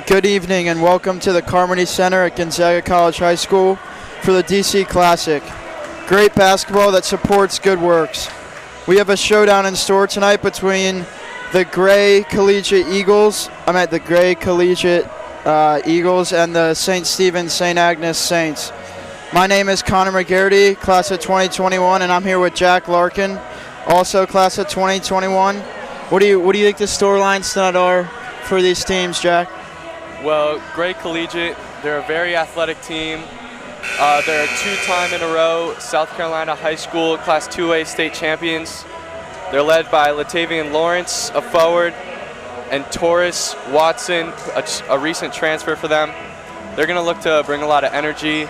Good evening and welcome to the Carmody Center at Gonzaga College High School for the DC Classic. Great basketball that supports good works. We have a showdown in store tonight between the Gray Collegiate Eagles, the Gray Collegiate Eagles and the St. Stephen's St. Agnes Saints. My name is Connor McGarity, class of 2021, and I'm here with Jack Larkin, also class of 2021. What do you think the storylines tonight are for these teams, Jack? Well, Gray Collegiate, they're a very athletic team. They're two-time in a row South Carolina High School Class 2A state champions. They're led by Latavian Lawrence, a forward, and Taurus Watson, a recent transfer for them. They're going to look to bring a lot of energy,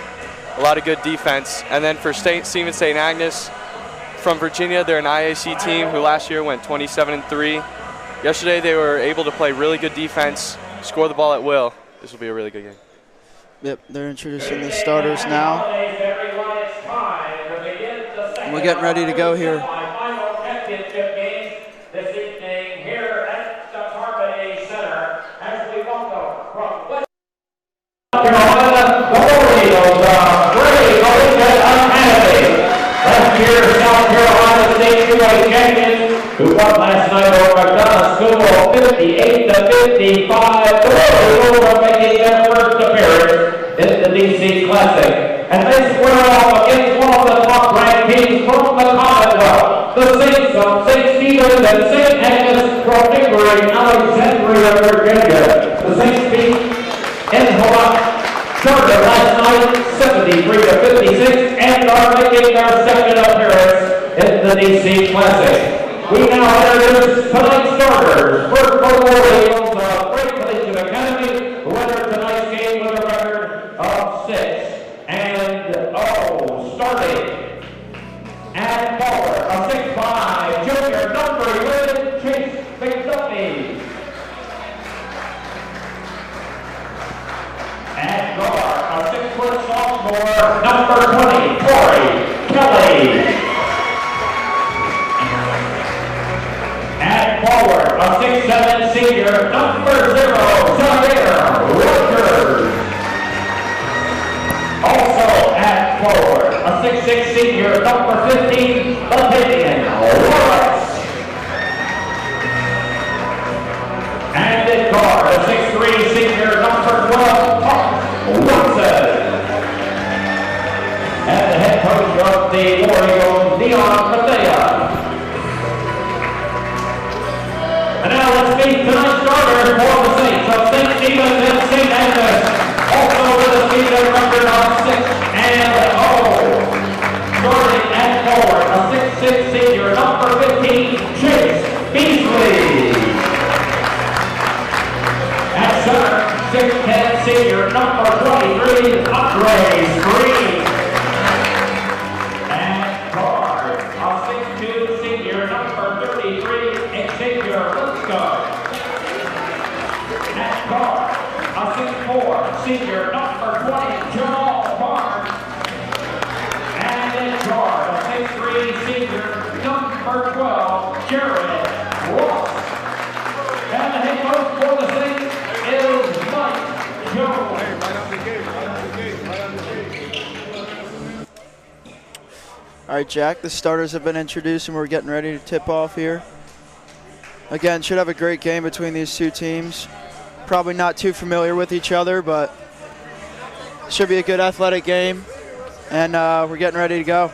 a lot of good defense. And then for Stephen St. Agnes from Virginia, they're an IAC team who last year went 27-3. Yesterday they were able to play really good defense, score the ball at will. This will be a really good game. Yep, they're introducing the starters now. We're getting ready to go here. This evening here at the Carmody Center as we welcome from South Carolina, the War Eagles of Gray Collegiate Academy. Last year, South Carolina State 2A champions who won last night over McDonough School 58-55. The War Eagles are making their first appearance in the DC Classic. And they square off against one of the top-ranked teams from the Commonwealth, the Saints of St. Stephen's and St. Agnes from neighboring Alexandria, Virginia. The Saints beat in Hawaii started last night 73-56 and are making their second appearance in the DC Classic. We now introduce tonight's starters. First for the War Eagles of Gray Collegiate Academy, who entered tonight's game with a record of 6. Starting and forward, a 6'5" junior number 11, Chase McDuffie. And guard, a 6-foot sophomore, number 20, Corey Kelly. And forward, a 6'7" senior, number 0, Zaire Rogers. Also at forward, a 6'6" senior, number 15, Latavian Lawrence. And at guard, a 6'3" senior, number 12, Watson. And the head coach of the War Eagles, Leon Mathea. And now let's meet tonight's starters for the Saints of St. Stephen's and St. Agnes. Also with us being their record of 6 and 0. Starting at forward, a 6'6" senior, number 15, Chase Beasley. At center, 6'10" senior, number 23, Andre Green. At guard, a 6'2" senior, number 33, Xavier Linsco. At guard, a 6'4" senior, number 20, Jamal Barnes. And in guard, a 6'3" senior, number 12, Jared Ross. And the head coach for the Saints is Mike Jones. All right, Jack, the starters have been introduced and we're getting ready to tip off here. Again, should have a great game between these two teams. Probably not too familiar with each other, but should be a good athletic game, and we're getting ready to go.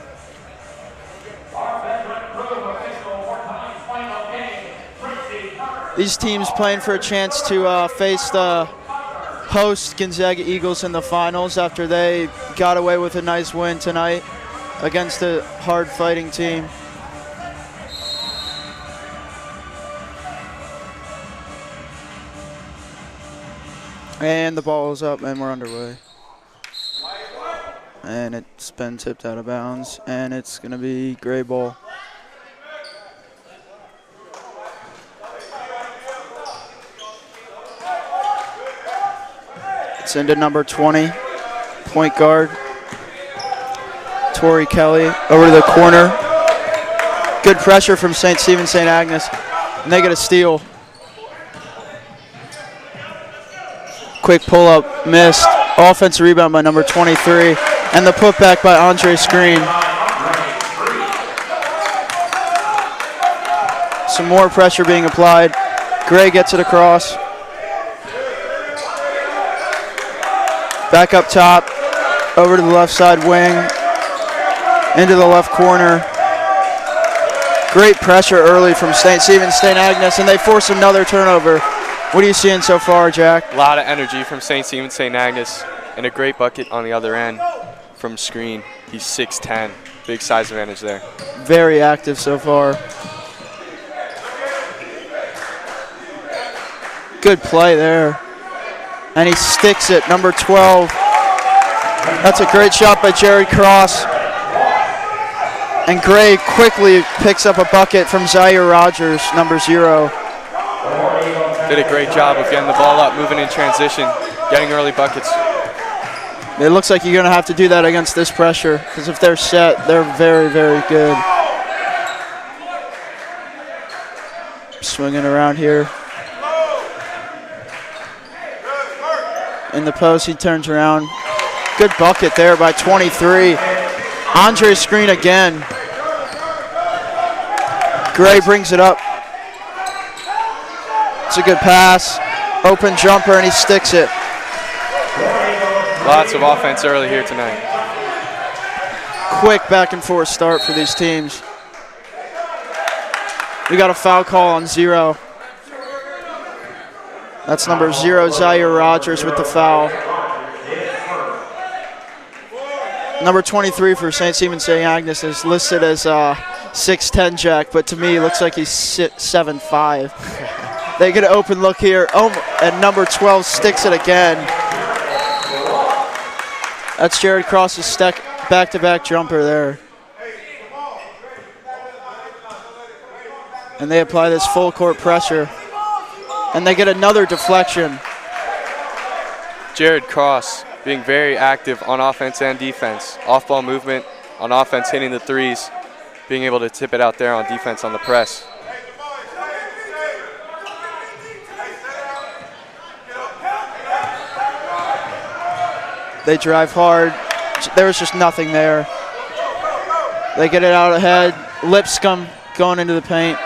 These teams playing for a chance to face the host Gonzaga Eagles in the finals after they got away with a nice win tonight against a hard-fighting team. And the ball is up, and we're underway. And it's been tipped out of bounds, and it's going to be Gray ball. It's into number 20, point guard, Tori Kelly, over to the corner. Good pressure from St. Stephen's St. Agnes, and they get a steal. Quick pull-up, missed. Offensive rebound by number 23. And the putback by Andre Screen. Some more pressure being applied. Gray gets it across. Back up top, over to the left side wing, into the left corner. Great pressure early from St. Stephen's, St. Agnes, and they force another turnover. What are you seeing so far, Jack? A lot of energy from St. Stephen's, St. Agnes, and a great bucket on the other end from Screen. He's 6'10", big size advantage there. Very active so far. Good play there. And he sticks it, number 12. That's a great shot by Jared Cross. And Gray quickly picks up a bucket from Zaire Rogers, number 0. Did a great job of getting the ball up, moving in transition, getting early buckets. It looks like you're going to have to do that against this pressure, because if they're set, they're very, very good. Swinging around here. In the post, he turns around. Good bucket there by 23. Andre Screen again. Gray brings it up. It's a good pass. Open jumper, and he sticks it. Lots of offense early here tonight. Quick back and forth start for these teams. We got a foul call on 0. That's number 0, Zaire Rogers, with the foul. Number 23 for St. Stephen's, St. Agnes is listed as 6'10", Jack, but to me, it looks like he's 7'5". They get an open look here. Oh, and number 12 sticks it again. That's Jared Cross's back-to-back jumper there. And they apply this full court pressure. And they get another deflection. Jared Cross being very active on offense and defense. Off-ball movement on offense, hitting the threes, being able to tip it out there on defense on the press. They drive hard. There was just nothing there. They get it out ahead. Lipscomb going into the paint.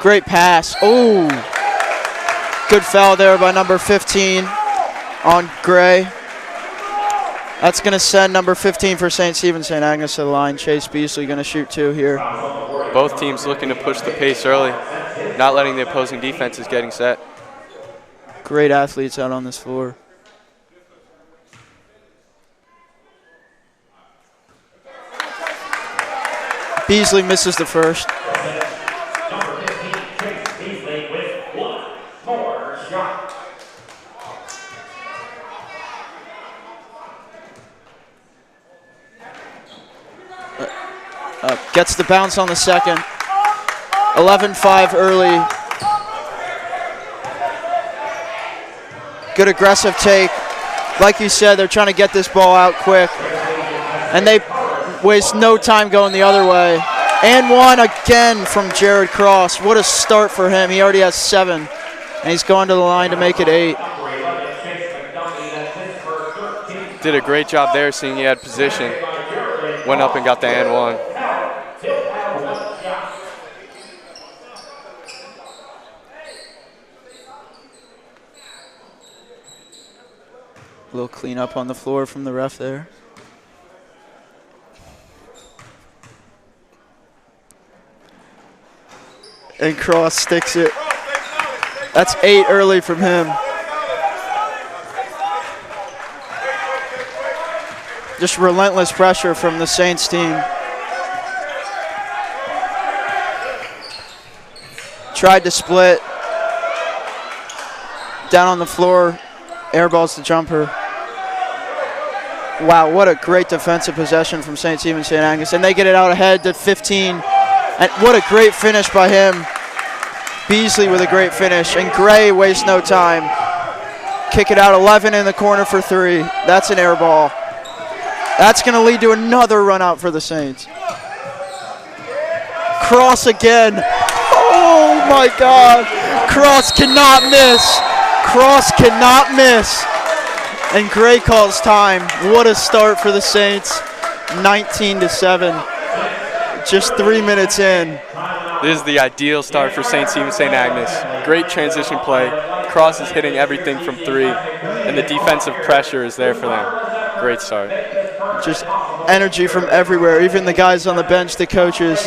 Great pass. Oh, good foul there by number 15 on Gray. That's going to send number 15 for St. Stephen's, St. Agnes to the line. Chase Beasley going to shoot 2 here. Both teams looking to push the pace early, not letting the opposing defenses getting set. Great athletes out on this floor. Beasley misses the first. Number 15, Chase Beasley with 1 more shot. Gets the bounce on the second. 11-5 early. Good aggressive take. Like you said, they're trying to get this ball out quick. And they waste no time going the other way. And 1 again from Jared Cross. What a start for him. He already has 7. And he's going to the line to make it 8. Did a great job there, seeing he had position. Went up and got the and 1. A little cleanup on the floor from the ref there. And Cross sticks it. That's 8 early from him. Just relentless pressure from the Saints team. Tried to split. Down on the floor. Airballs the jumper. Wow, what a great defensive possession from St. Stephen's, St. Agnes. And they get it out ahead to 15. And what a great finish by him. Beasley with a great finish. And Gray wastes no time. Kick it out, 11 in the corner for 3. That's an air ball. That's going to lead to another run out for the Saints. Cross again. Oh my God. Cross cannot miss. Cross cannot miss. And Gray calls time. What a start for the Saints. 19-7. Just 3 minutes in. This is the ideal start for St. Stephen St. Agnes. Great transition play. Cross is hitting everything from 3, and the defensive pressure is there for them. Great start. Just energy from everywhere. Even the guys on the bench, the coaches.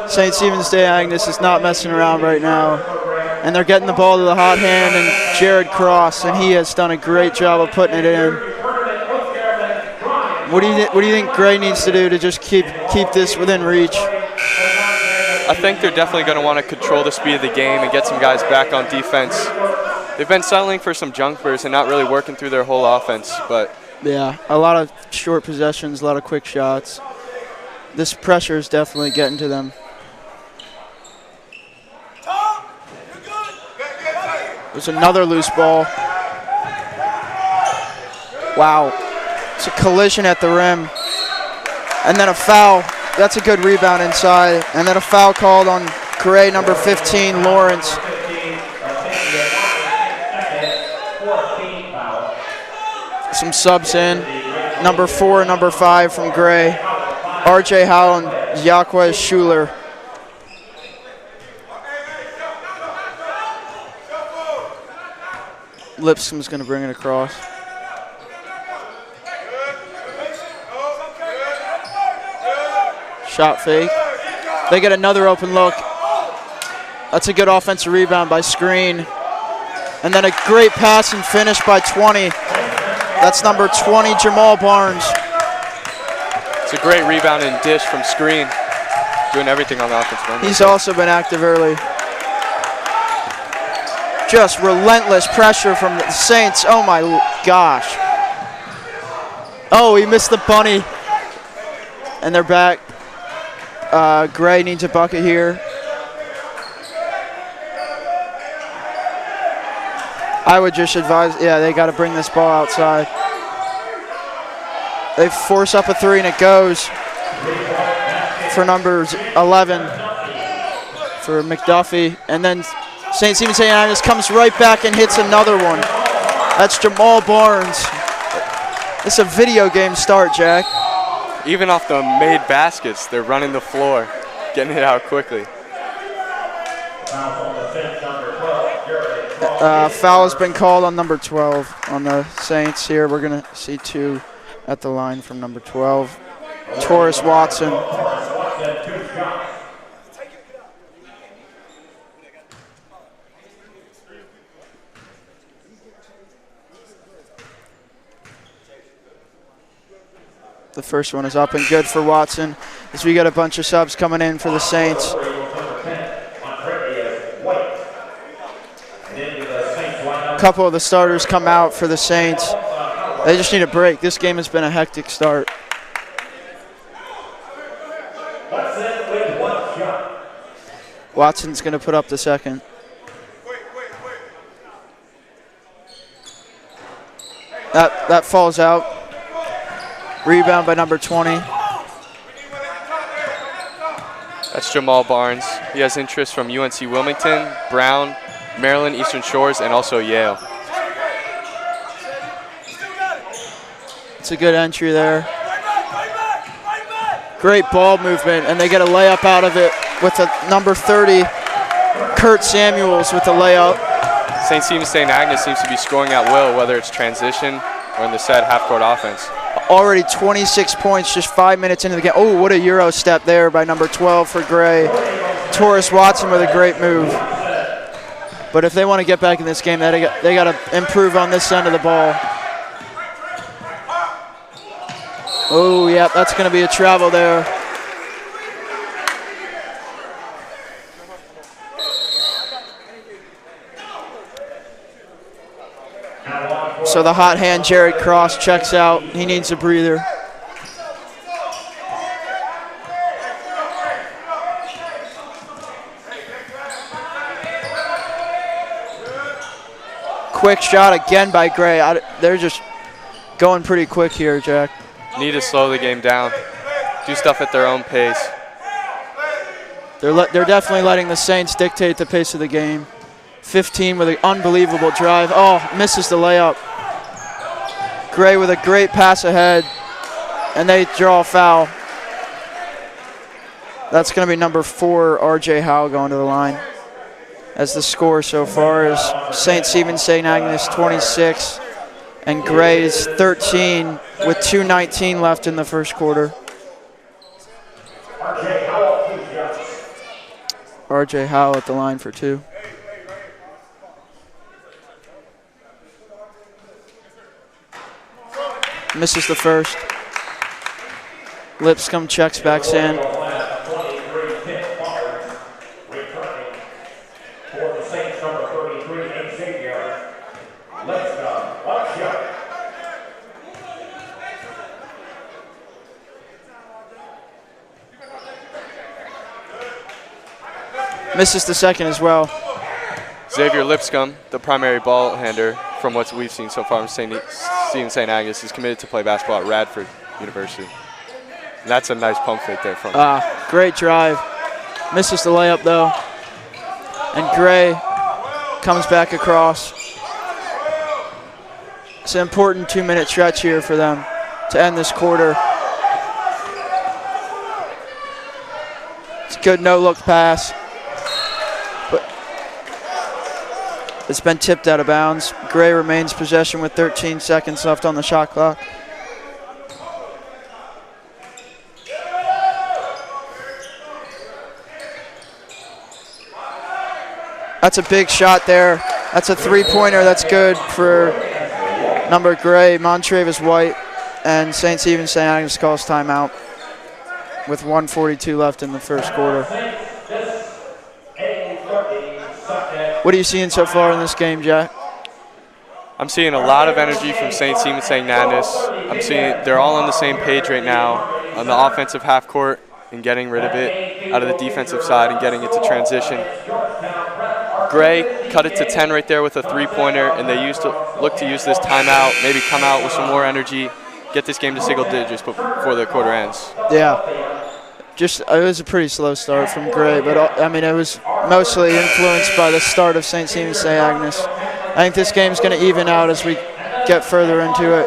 St. Stephen's St. Agnes is not messing around right now. And they're getting the ball to the hot hand and Jared Cross, and he has done a great job of putting it in. What do you think Gray needs to do to just keep this within reach? I think they're definitely going to want to control the speed of the game and get some guys back on defense. They've been settling for some jumpers and not really working through their whole offense. But yeah, a lot of short possessions, a lot of quick shots. This pressure is definitely getting to them. There's another loose ball. Wow. It's a collision at the rim. And then a foul. That's a good rebound inside. And then a foul called on Gray, number 15, Lawrence. Some subs in. Number 4 and number 5 from Gray. RJ Howell and Yaquez Schuler. Lipscomb's going to bring it across. Shot fake. They get another open look. That's a good offensive rebound by Screen. And then a great pass and finish by 20. That's number 20, Jamal Barnes. It's a great rebound and dish from Screen. Doing everything on the offensive end. He's also been active early. Just relentless pressure from the Saints. Oh my gosh. Oh, he missed the bunny. And they're back. Gray needs a bucket here. I would just advise, yeah, they got to bring this ball outside. They force up a 3 and it goes for numbers 11 for McDuffie. And then St. Stephen St. Agnes comes right back and hits another one. That's Jamal Barnes. It's a video game start, Jack. Even off the made baskets, they're running the floor, getting it out quickly. Foul has been called on number 12 on the Saints here. We're going to see 2 at the line from number 12. Taurus Watson. The first one is up and good for Watson as we got a bunch of subs coming in for the Saints. A couple of the starters come out for the Saints. They just need a break. This game has been a hectic start. Watson's going to put up the second. That falls out. Rebound by number 20. That's Jamal Barnes. He has interest from UNC Wilmington, Brown, Maryland, Eastern Shores, and also Yale. It's a good entry there. Great ball movement, and they get a layup out of it with the number 30, Kurt Samuels with the layup. St. Stephen St. Agnes seems to be scoring at will, whether it's transition or in the set half-court offense. Already 26 points just 5 minutes into the game. Oh, what a Euro step there by number 12 for Gray. Taurus Watson with a great move. But if they want to get back in this game, they got to improve on this end of the ball. Oh, yeah, that's going to be a travel there. So the hot hand, Jared Cross, checks out. He needs a breather. Quick shot again by Gray. They're just going pretty quick here, Jack. Need to slow the game down. Do stuff at their own pace. They're definitely letting the Saints dictate the pace of the game. 15 with an unbelievable drive. Oh, misses the layup. Gray with a great pass ahead, and they draw a foul. That's going to be number 4, R.J. Howe, going to the line. As the score so far is St. Stephen's St. Agnes 26 and Gray's 13 with 2:19 left in the first quarter. R.J. Howe at the line for 2. Misses the first. Lipscomb checks back in. Misses the second as well. Xavier Lipscomb, the primary ball handler from what we've seen so far from St. Agnes, is committed to play basketball at Radford University. And that's a nice pump fake there from him. Great drive. Misses the layup though. And Gray comes back across. It's an important 2-minute stretch here for them to end this quarter. It's a good no-look pass. It's been tipped out of bounds. Gray remains possession with 13 seconds left on the shot clock. That's a big shot there. That's a 3-pointer. That's good for number Gray. Montravis White and St. Stephen's St. Agnes calls timeout with 1:42 left in the first quarter. What are you seeing so far in this game, Jack? I'm seeing a lot of energy from St. Stephen's St. Agnes. I'm seeing they're all on the same page right now on the offensive half court and getting rid of it out of the defensive side and getting it to transition. Gray cut it to 10 right there with a 3-pointer, and they look to use this timeout, maybe come out with some more energy, get this game to single digits before the quarter ends. Yeah. It was a pretty slow start from Gray, but I mean, it was mostly influenced by the start of St. Stephen's St. Agnes. I think this game's going to even out as we get further into it.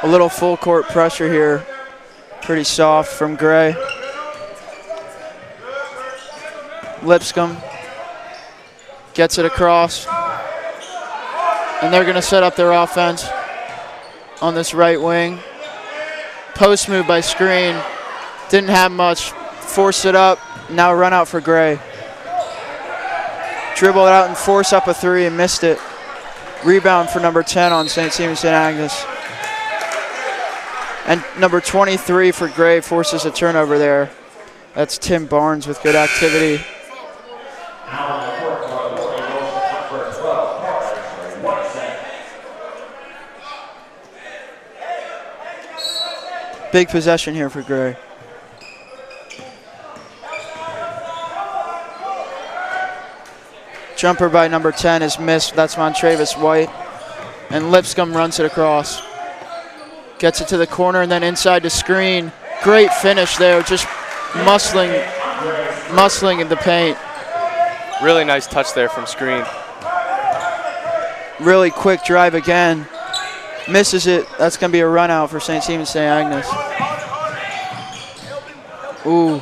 A little full court pressure here. Pretty soft from Gray. Lipscomb gets it across. And they're going to set up their offense on this right wing. Post move by Screen. Didn't have much. Force it up. Now run out for Gray. Dribble it out and force up a 3 and missed it. Rebound for number 10 on St. Stephen's St. Agnes. And number 23 for Gray forces a turnover there. That's Tim Barnes with good activity. Big possession here for Gray. Jumper by number 10 is missed. That's Montravis White. And Lipscomb runs it across. Gets it to the corner and then inside to Screen. Great finish there, just muscling in the paint. Really nice touch there from Screen. Really quick drive again. Misses it. That's going to be a run out for St. Stephen's St. Agnes. Ooh.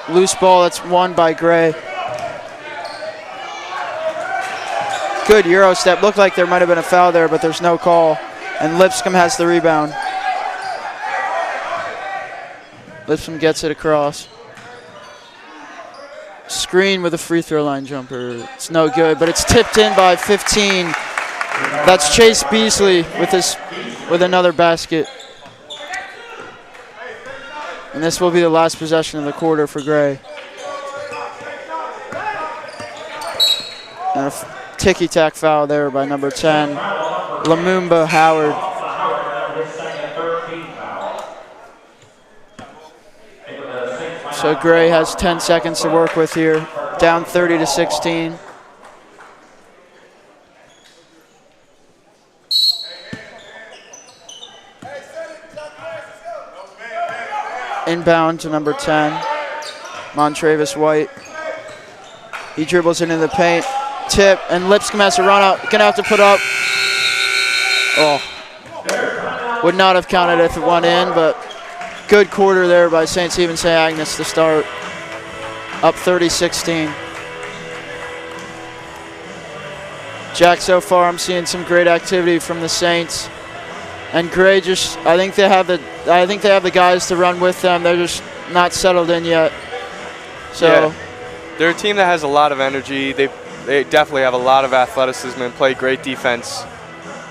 Loose ball. That's won by Gray. Good Euro step. Looked like there might have been a foul there, but there's no call. And Lipscomb has the rebound. Lipscomb gets it across. Screen with a free throw line jumper. It's no good, but it's tipped in by 15. That's Chase Beasley with another basket. And this will be the last possession of the quarter for Gray. And a ticky-tack foul there by number 10, Lumumba Howard. So Gray has 10 seconds to work with here, down 30-16. Inbound to number 10, Montravis White. He dribbles into the paint. Tip, and Lipscomb has to run out. Gonna have to put up. Oh. Would not have counted if it went in, but good quarter there by St. Stephen St. Agnes to start. Up 30-16. Jack, so far I'm seeing some great activity from the Saints. And Gray just, I think they have the guys to run with them. They're just not settled in yet. So yeah. They're a team that has a lot of energy. They definitely have a lot of athleticism and play great defense.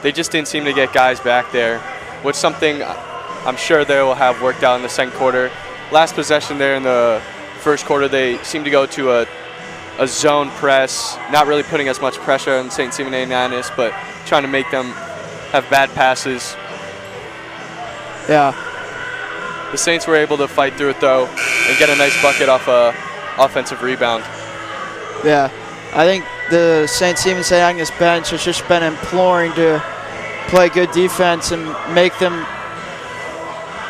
They just didn't seem to get guys back there, which something I'm sure they will have worked out in the second quarter. Last possession there in the first quarter, they seemed to go to a zone press, not really putting as much pressure on St. Stephen St. Agnes, but trying to make them have bad passes. Yeah. The Saints were able to fight through it, though, and get a nice bucket off a offensive rebound. Yeah. I think the St. Stephen St. Agnes bench has just been imploring to play good defense and make them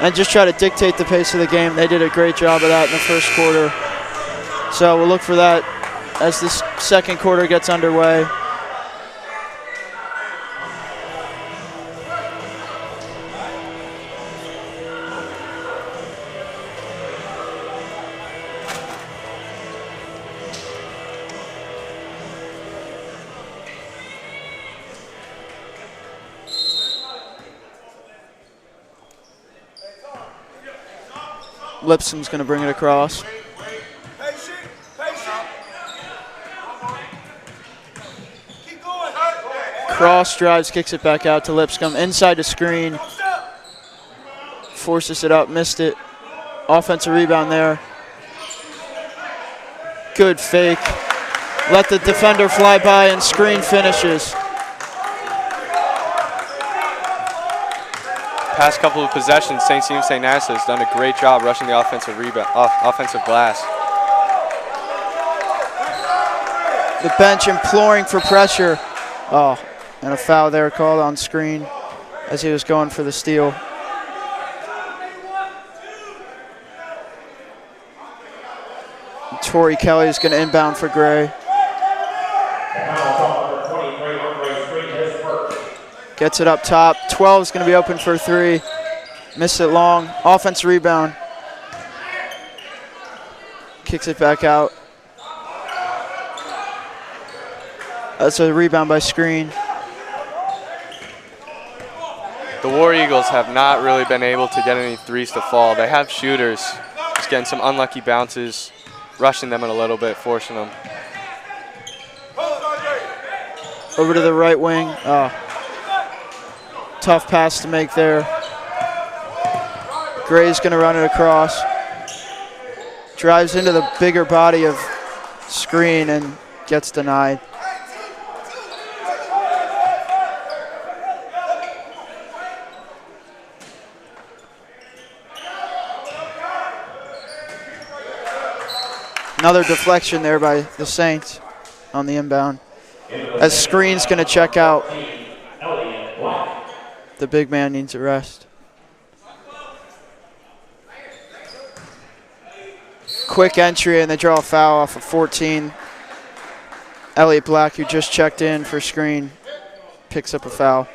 and just try to dictate the pace of the game. They did a great job of that in the first quarter. So we'll look for that as this second quarter gets underway. Lipscomb's going to bring it across. Cross drives, kicks it back out to Lipscomb. Inside the screen. Forces it up, missed it. Offensive rebound there. Good fake. Let the defender fly by and screen finishes. Past couple of possessions, St. Stephen St. Agnes has done a great job rushing the offensive rebound, offensive glass. The bench imploring for pressure. Oh, and a foul there called on screen as he was going for the steal. Torrey Kelly is going to inbound for Gray. Gets it up top. 12 is going to be open for a three. Missed it long. Offense rebound. Kicks it back out. That's a rebound by screen. The War Eagles have not really been able to get any threes to fall. They have shooters, just getting some unlucky bounces, rushing them in a little bit, forcing them. Over to the right wing. Tough pass to make there. Gray's going to run it across. Drives into the bigger body of screen and gets denied. Another deflection there by the Saints on the inbound. As screen's going to check out. The big man needs a rest. Quick entry, and they draw a foul off of 14. Elliot Black, who just checked in for screen, picks up a foul.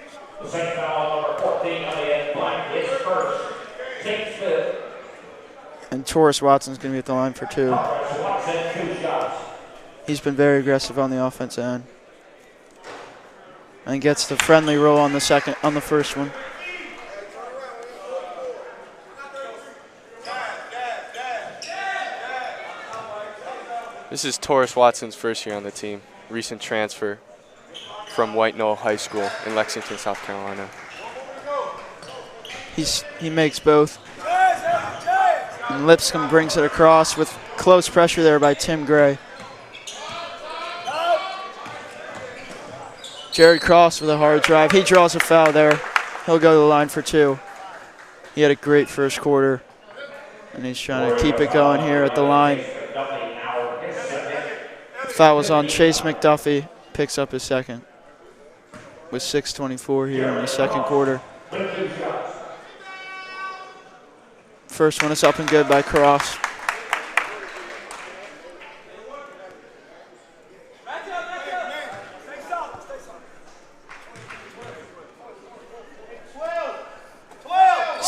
The second foul, number 14, Elliot Black, is first. Takes fifth. And Taurus Watson's going to be at the line for two. Watson, 2 shots. He's been very aggressive on the offensive end. And gets the friendly roll on the first one. This is Taurus Watson's first year on the team. Recent transfer from White Knoll High School in Lexington, South Carolina. He makes both. And Lipscomb brings it across with close pressure there by Tim Gray. Jared Cross with a hard drive. He draws a foul there. He'll go to the line for two. He had a great first quarter, and he's trying to keep it going here at the line. The foul was on Chase McDuffie. Picks up his second with 6:24 here in the second quarter. First one is up and good by Cross.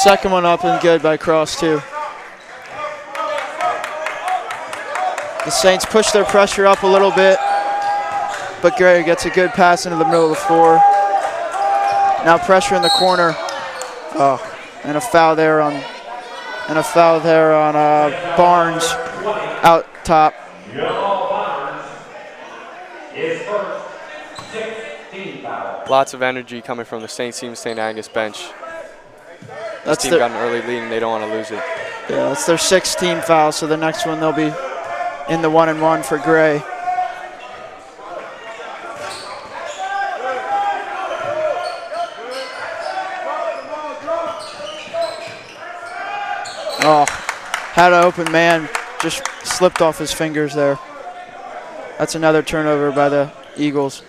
Second one up and good by Cross, too. The Saints push their pressure up a little bit, but Gray gets a good pass into the middle of the floor. Now pressure in the corner. Oh, and a foul there on Barnes out top. Lots of energy coming from the St. Agnes bench. This That's team got an early lead and they don't want to lose it. Yeah, that's their 16th foul, so the next one they'll be in the 1-and-1 for Gray. Oh, had an open man, just slipped off his fingers there. That's another turnover by the Eagles.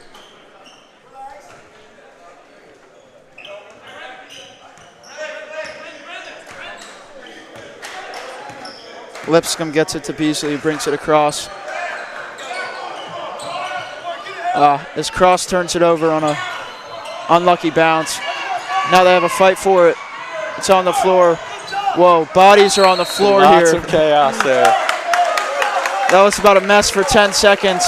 Lipscomb gets it to Beasley, brings it across. As Cross turns it over on a unlucky bounce. Now they have a fight for it. It's on the floor. Whoa, bodies are on the floor here. Lots of chaos there. That was about a mess for 10 seconds.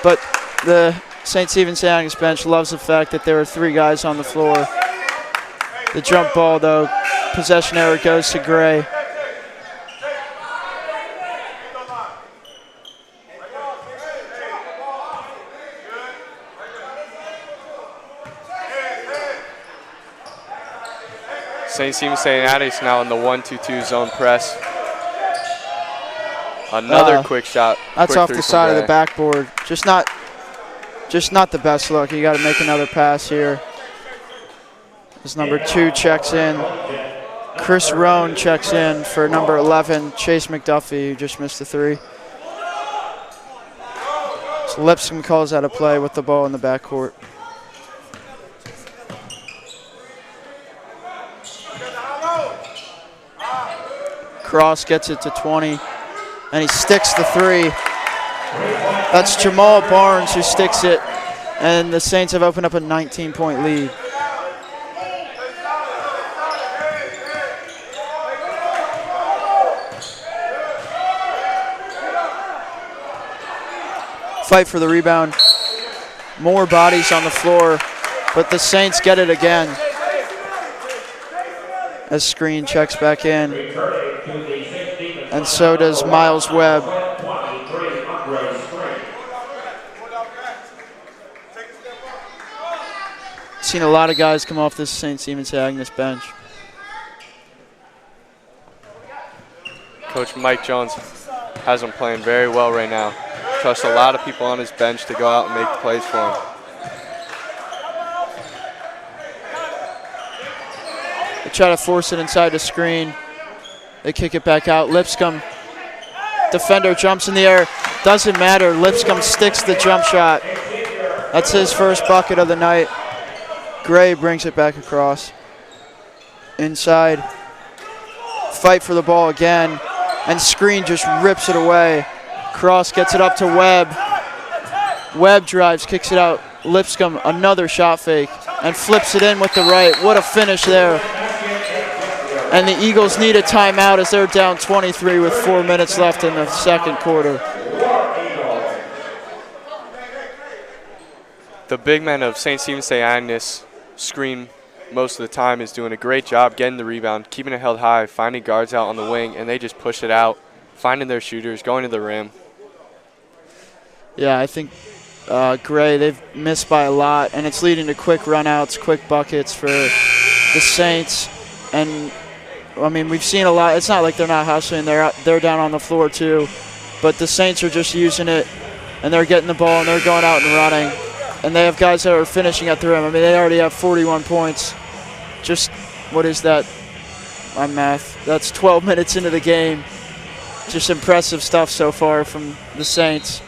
But the St. Agnes bench loves the fact that there are 3 guys on the floor. The jump ball, though, possession error goes to Gray. St. Agnes now in the 1-2-2 zone press. Another quick shot. That's quick off the side of the backboard. Just not the best look. You got to make another pass here. As number 2 checks in. Chris Roan checks in for number 11, Chase McDuffie, who just missed the 3. So Lipscomb calls out a play with the ball in the backcourt. Cross gets it to 20, and he sticks the 3. That's Jamal Barnes who sticks it, and the Saints have opened up a 19-point lead. Fight for the rebound. More bodies on the floor, but the Saints get it again. As Screen checks back in. And so does Miles Webb. Seen a lot of guys come off this St. Agnes bench. Coach Mike Jones has him playing very well right now. Trusts a lot of people on his bench to go out and make the plays for him. They try to force it inside the screen. They kick it back out. Lipscomb, defender jumps in the air. Doesn't matter. Lipscomb sticks the jump shot. That's his first bucket of the night. Gray brings it back across. Inside. Fight for the ball again. And Screen just rips it away. Cross gets it up to Webb. Webb drives, kicks it out. Lipscomb, another shot fake. And flips it in with the right. What a finish there. And the Eagles need a timeout as they're down 23 with 4 minutes left in the second quarter. The big man of St. Agnes, Screen, most of the time is doing a great job getting the rebound, keeping it held high, finding guards out on the wing, and they just push it out, finding their shooters, going to the rim. Yeah, I think Gray, they've missed by a lot, and it's leading to quick runouts, quick buckets for the Saints. And I mean, we've seen a lot. It's not like they're not hustling. They're down on the floor too. But the Saints are just using it, and they're getting the ball, and they're going out and running. And they have guys that are finishing at the rim. I mean, they already have 41 points. Just, what is that? My math. That's 12 minutes into the game. Just impressive stuff so far from the Saints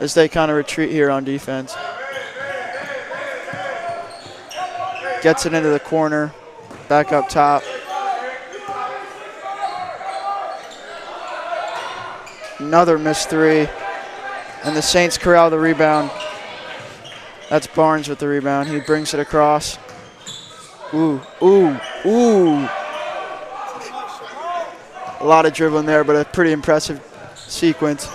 as they kind of retreat here on defense. Gets it into the corner. Back up top. Another missed 3. And the Saints corral the rebound. That's Barnes with the rebound. He brings it across. Ooh, ooh, ooh. A lot of dribbling there, but a pretty impressive sequence.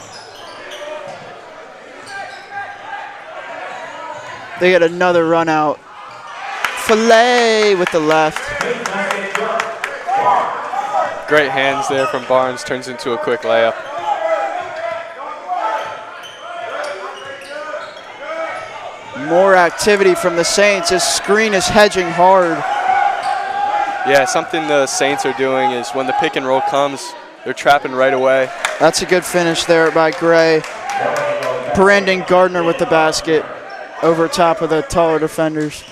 They get another run out. Filet with the left. Great hands there from Barnes, turns into a quick layup. More activity from the Saints. His screen is hedging hard. Yeah, something the Saints are doing is when the pick and roll comes, they're trapping right away. That's a good finish there by Gray. Brandon Gardner with the basket over top of the taller defenders.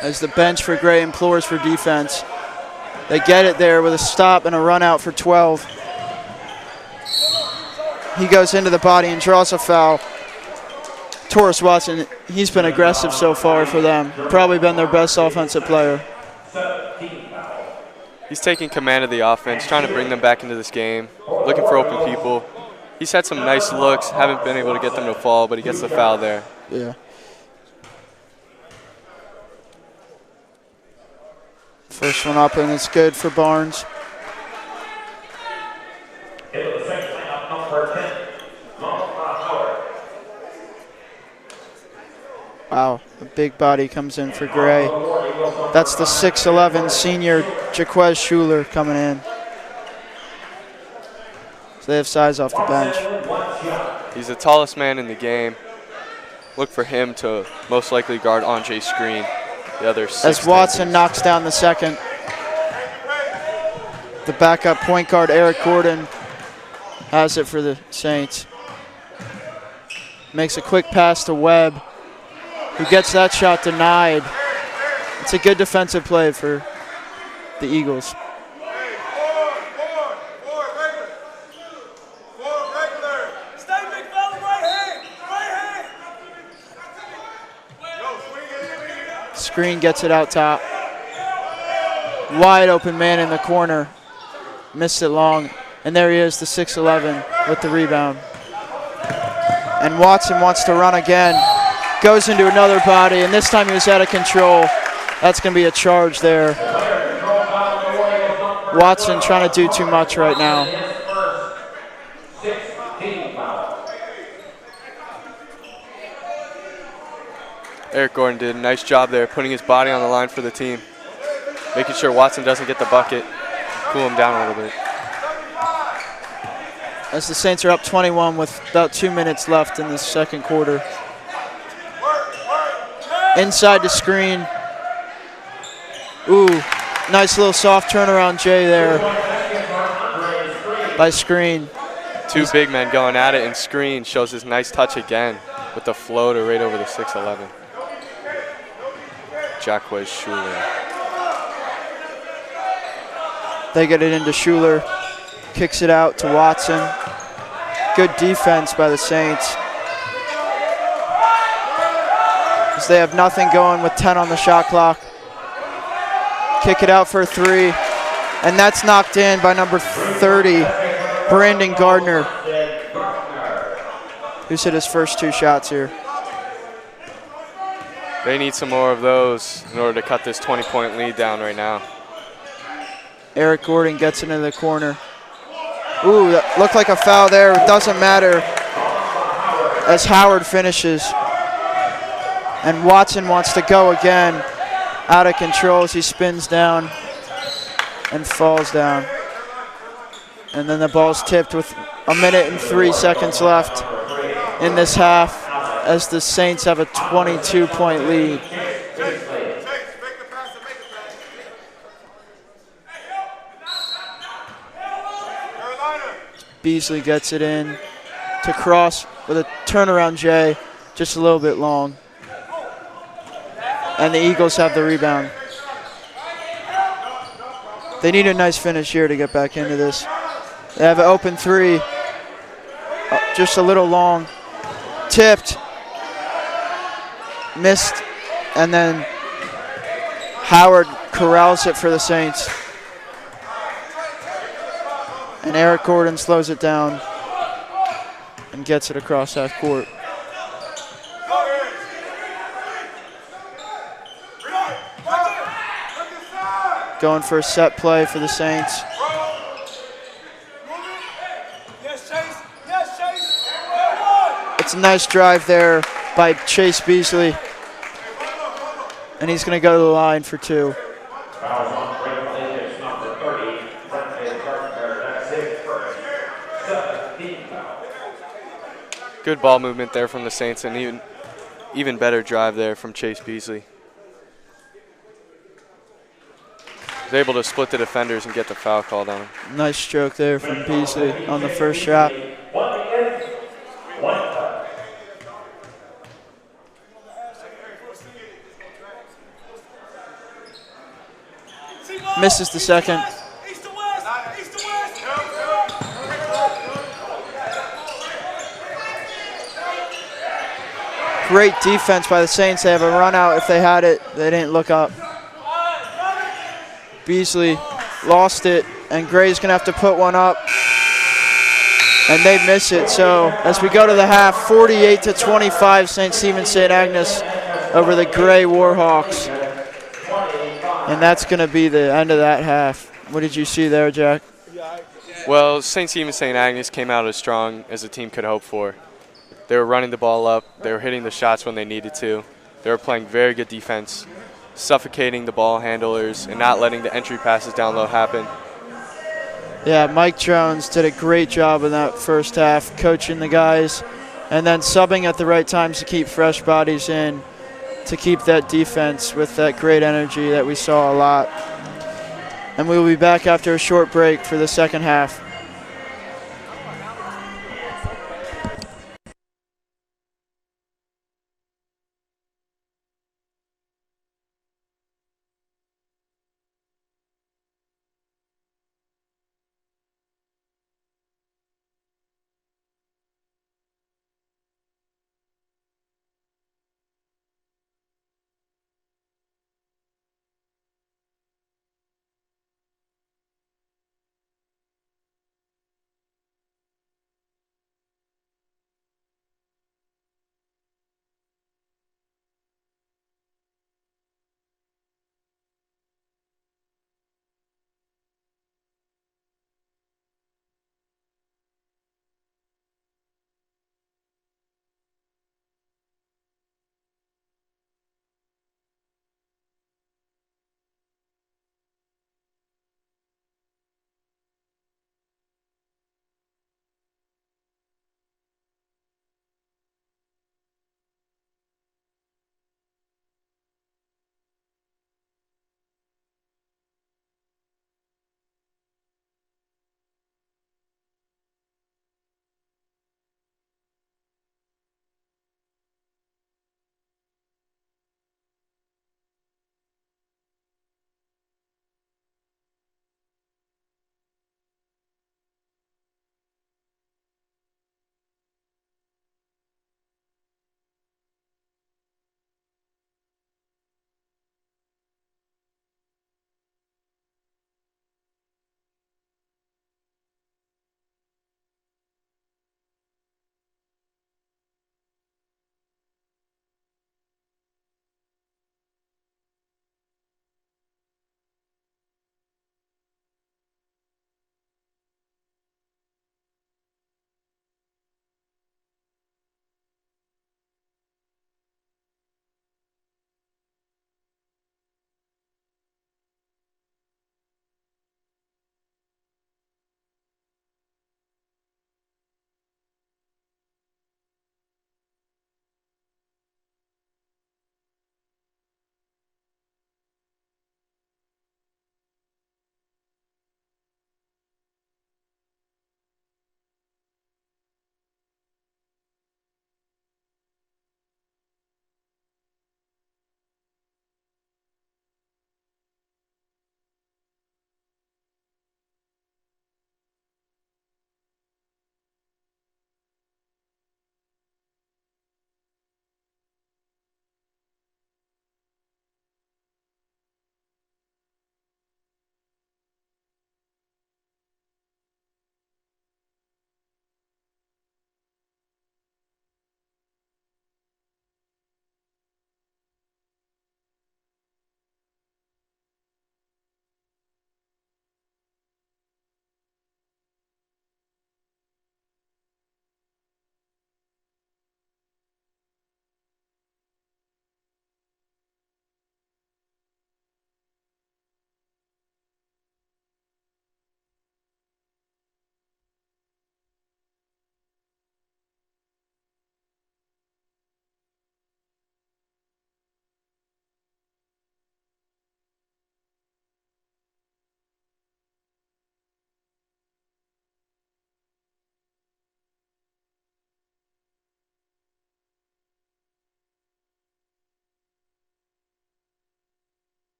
As the bench for Gray implores for defense. They get it there with a stop and a run out for 12. He goes into the body and draws a foul. Taurus Watson, he's been aggressive so far for them. Probably been their best offensive player. He's taking command of the offense, trying to bring them back into this game, looking for open people. He's had some nice looks, haven't been able to get them to fall, but he gets the foul there. Yeah. First one up, and it's good for Barnes. Wow, a big body comes in for Gray. That's the 6'11" senior Jaquez Schuler coming in. So they have size off the bench. He's the tallest man in the game. Look for him to most likely guard Andre's screen. The other as Watson knocks down the second. The backup point guard, Eric Gordon, has it for the Saints. Makes a quick pass to Webb, who gets that shot denied. It's a good defensive play for the Eagles. Screen gets it out top. Wide open man in the corner. Missed it long. And there he is, the 6'11", with the rebound. And Watson wants to run again. Goes into another body, and this time he was out of control. That's going to be a charge there. Watson trying to do too much right now. Eric Gordon did a nice job there, putting his body on the line for the team, making sure Watson doesn't get the bucket, cool him down a little bit. As the Saints are up 21 with about 2 minutes left in the second quarter. Inside the screen. Ooh, nice little soft turnaround Jay there by Screen. Two big men going at it, and Screen shows his nice touch again with the floater right over the 6'11". Jaquez Schuler. They get it into Schuler. Kicks it out to Watson. Good defense by the Saints. As they have nothing going with 10 on the shot clock. Kick it out for a three. And that's knocked in by number 30, Brandon Gardner, who's hit his first 2 shots here. They need some more of those in order to cut this 20-point lead down right now. Eric Gordon gets into the corner. Ooh, that looked like a foul there. It doesn't matter as Howard finishes. And Watson wants to go again. Out of control as he spins down and falls down. And then the ball's tipped with 1 minute and 3 seconds left in this half as the Saints have a 22-point lead. Beasley gets it in to Cross with a turnaround J, just a little bit long. And the Eagles have the rebound. They need a nice finish here to get back into this. They have an open three, just a little long. Tipped, missed, and then Howard corrals it for the Saints. And Eric Gordon slows it down. and gets it across half court. Going for a set play for the Saints. It's a nice drive there by Chase Beasley. And he's going to go to the line for 2. Fouls on Gray Collegiate, number 30, Brent Gardner, that's his first. 17 foul. Good ball movement there from the Saints, and even better drive there from Chase Beasley. He's able to split the defenders and get the foul called on him. Nice stroke there from Beasley on the first shot. 1 in, 1 out. Misses the second. Great defense by the Saints. They have a run out. If they had it, they didn't look up. Beasley lost it, and Gray's going to have to put one up. And they miss it. So as we go to the half, 48-25, St. Stephen St. Agnes over the Gray Warhawks. And that's going to be the end of that half. What did you see there, Jack? Well, St. Stephen St. Agnes came out as strong as the team could hope for. They were running the ball up. They were hitting the shots when they needed to. They were playing very good defense, suffocating the ball handlers and not letting the entry passes down low happen. Yeah, Mike Jones did a great job in that first half, coaching the guys, and then subbing at the right times to keep fresh bodies in, to keep that defense with that great energy that we saw a lot. And we will be back after a short break for the second half.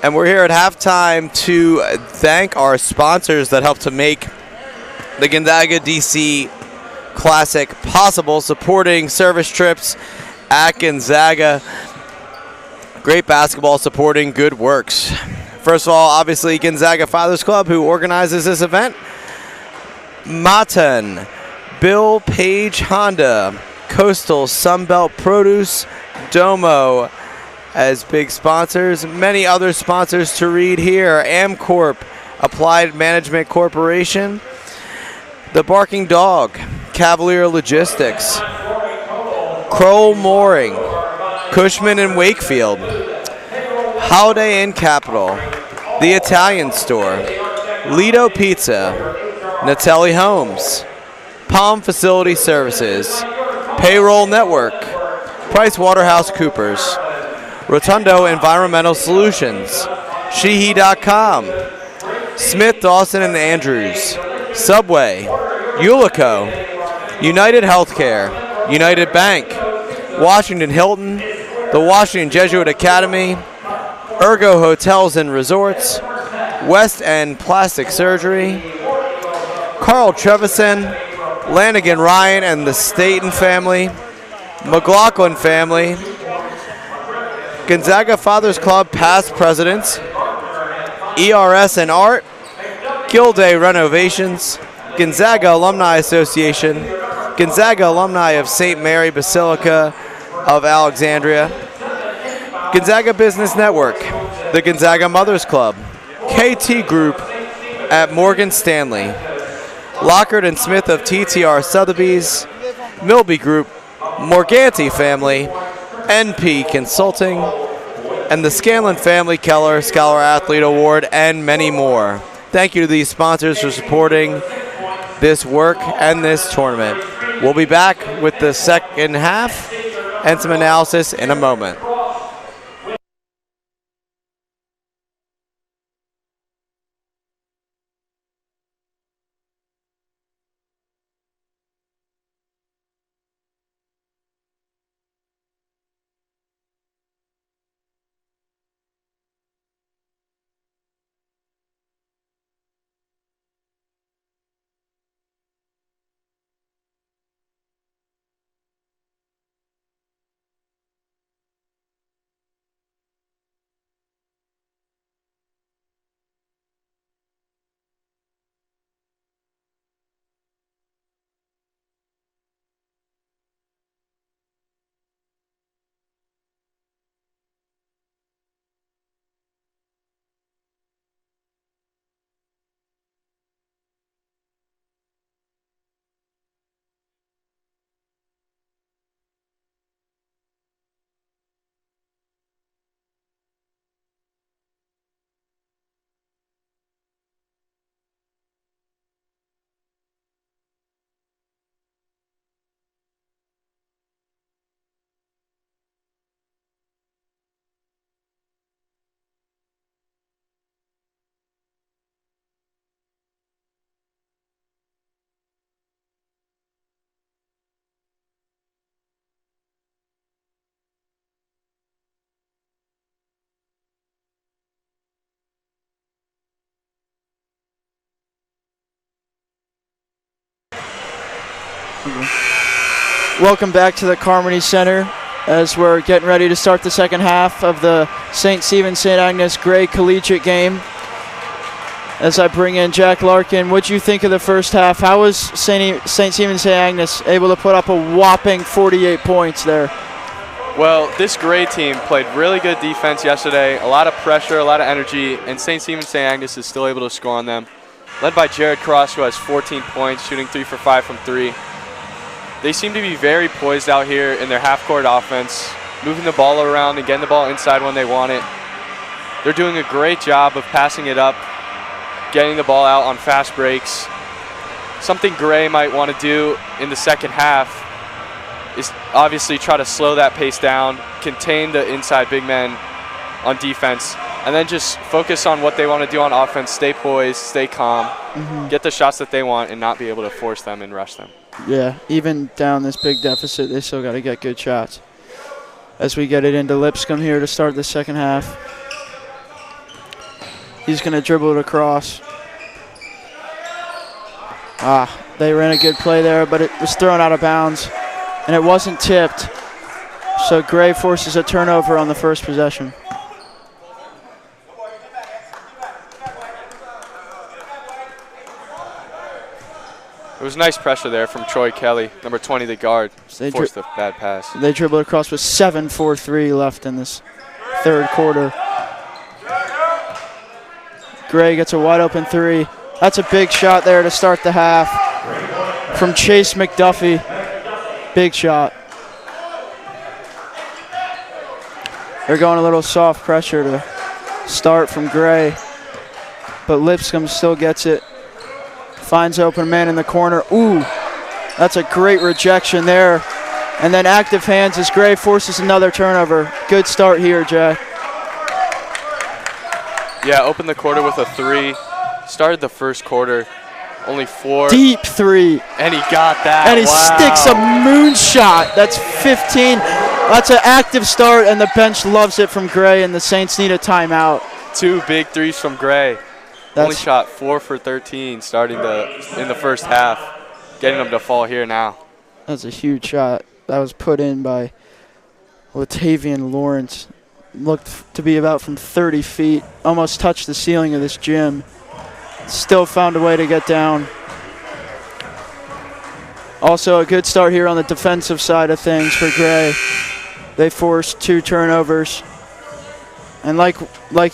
And we're here at halftime to thank our sponsors that help to make the Gonzaga DC Classic possible, supporting service trips at Gonzaga. Great basketball supporting good works. First of all, obviously, Gonzaga Fathers Club, who organizes this event. Matan, Bill Page Honda, Coastal Sunbelt Produce, Domo as big sponsors. Many other sponsors to read here. Amcorp, Applied Management Corporation, The Barking Dog, Cavalier Logistics, Kroll Mooring, Cushman and Wakefield, Holiday Inn Capital, The Italian Store, Lido Pizza, Natelli Homes, Palm Facility Services, Payroll Network, PricewaterhouseCoopers, Rotundo Environmental Solutions, Sheehy.com, Smith, Dawson and Andrews, Subway, Ulico, United Healthcare, United Bank, Washington Hilton, the Washington Jesuit Academy, Ergo Hotels and Resorts, West End Plastic Surgery, Carl Trevison, Lanigan Ryan and the Staten family, McLaughlin family, Gonzaga Fathers Club past presidents, ERS and Art, Gilday Renovations, Gonzaga Alumni Association, Gonzaga Alumni of St. Mary Basilica of Alexandria, Gonzaga Business Network, the Gonzaga Mothers Club, KT Group at Morgan Stanley, Lockhart and Smith of TTR Sotheby's, Milby Group, Morganti family, NP Consulting, and the Scanlon Family Keller Scholar Athlete Award, and many more. Thank you to these sponsors for supporting this work and this tournament. We'll be back with the second half and some analysis in a moment. Welcome back to the Carmody Center as we're getting ready to start the second half of the St. Stephen St. Agnes Gray Collegiate game. As I bring in Jack Larkin, what'd you think of the first half? How was St. Stephen St. Agnes able to put up a whopping 48 points there? Well, this Gray team played really good defense yesterday, a lot of pressure, a lot of energy, and St. Stephen St. Agnes is still able to score on them. Led by Jared Cross, who has 14 points, shooting 3 for 5 from 3. They seem to be very poised out here in their half-court offense, moving the ball around and getting the ball inside when they want it. They're doing a great job of passing it up, getting the ball out on fast breaks. Something Gray might want to do in the second half is obviously try to slow that pace down, contain the inside big men on defense, and then just focus on what they want to do on offense, stay poised, stay calm, get the shots that they want, and not be able to force them and rush them. Yeah, even down this big deficit, they still got to get good shots. As we get it into Lipscomb here to start the second half. He's going to dribble it across. They ran a good play there, but it was thrown out of bounds, and it wasn't tipped. So Gray forces a turnover on the first possession. It was nice pressure there from Troy Kelly, number 20, the guard. Forced a bad pass. They dribbled across with 7:43 left in this third quarter. Gray gets a wide open three. That's a big shot there to start the half from Chase McDuffie. Big shot. They're going a little soft pressure to start from Gray, but Lipscomb still gets it. Finds open man in the corner. Ooh, that's a great rejection there. And then active hands as Gray forces another turnover. Good start here, Jack. Yeah, opened the quarter with a three. Started the first quarter, only 4. Deep three. And he got that. And he sticks a moonshot. That's 15. That's an active start, and the bench loves it from Gray, and the Saints need a timeout. 2 big threes from Gray. Only shot 4 for 13 starting in the first half, getting them to fall here now. That's a huge shot. That was put in by Latavian Lawrence. Looked to be about from 30 feet. Almost touched the ceiling of this gym. Still found a way to get down. Also a good start here on the defensive side of things for Gray. They forced 2 turnovers. And like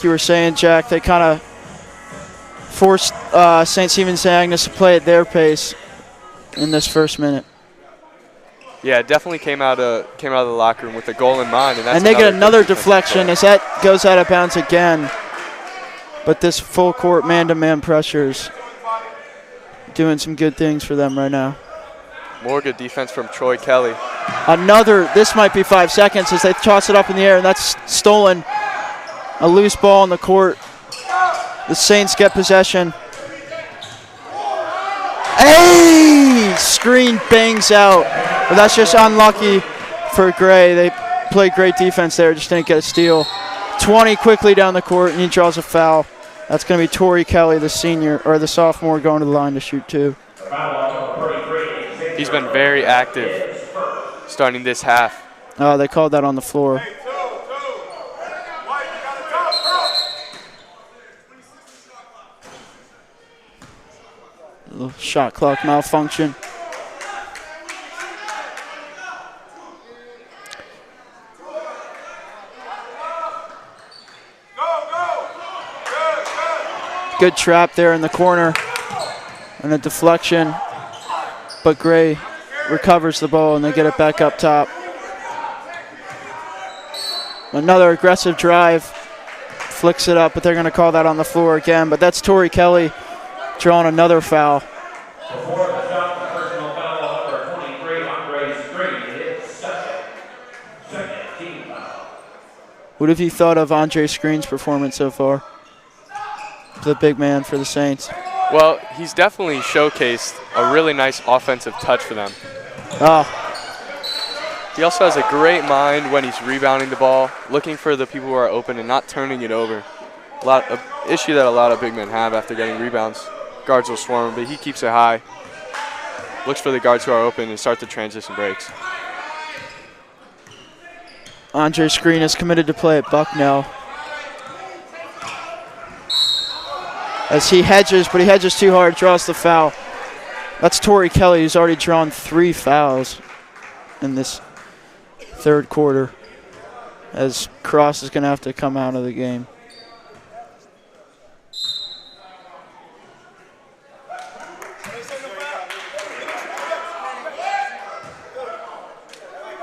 you were saying, Jack, they kind of forced St. Stephen's and Agnes to play at their pace in this first minute. Yeah, it definitely came out of the locker room with the goal in mind. And they get another deflection as that goes out of bounds again. But this full court man-to-man pressures doing some good things for them right now. More good defense from Troy Kelly. This might be 5 seconds as they toss it up in the air, and that's stolen. A loose ball on the court. The Saints get possession. Hey! Screen bangs out. But that's just unlucky for Gray. They played great defense there, just didn't get a steal. 20 quickly down the court, and he draws a foul. That's going to be Torrey Kelly, the sophomore, going to the line to shoot 2. He's been very active starting this half. Oh, they called that on the floor. A little shot clock malfunction. Good trap there in the corner and a deflection, but Gray recovers the ball and they get it back up top. Another aggressive drive, flicks it up, but they're going to call that on the floor again. But that's Torrey Kelly drawing another foul. Before the shot, personal foul number 23 on Gray's screen. It's second team foul. What have you thought of Andre Screen's performance so far? The big man for the Saints. Well, he's definitely showcased a really nice offensive touch for them. He also has a great mind when he's rebounding the ball, looking for the people who are open and not turning it over. An issue that a lot of big men have after getting rebounds. Guards will swarm, but he keeps it high. Looks for the guards who are open and start the transition breaks. Andre Screen is committed to play at Bucknell. As he hedges, but he hedges too hard, draws the foul. That's Torrey Kelly, who's already drawn 3 fouls in this third quarter, as Cross is going to have to come out of the game.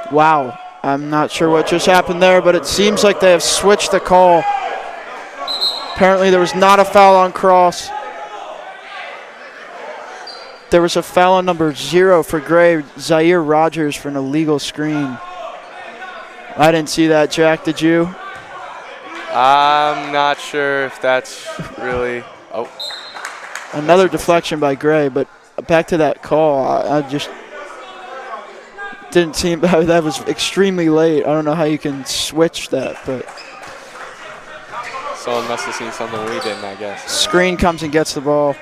Wow, I'm not sure what just happened there, but it seems like they have switched the call. Apparently there was not a foul on Cross. There was a foul on number 0 for Gray, Zaire Rogers, for an illegal screen. I didn't see that, Jack, did you? I'm not sure if that's really... Oh. Another deflection by Gray, but back to that call, I just didn't seem, that was extremely late. I don't know how you can switch that, but... Someone must have seen something we didn't, I guess. Screen comes and gets the ball.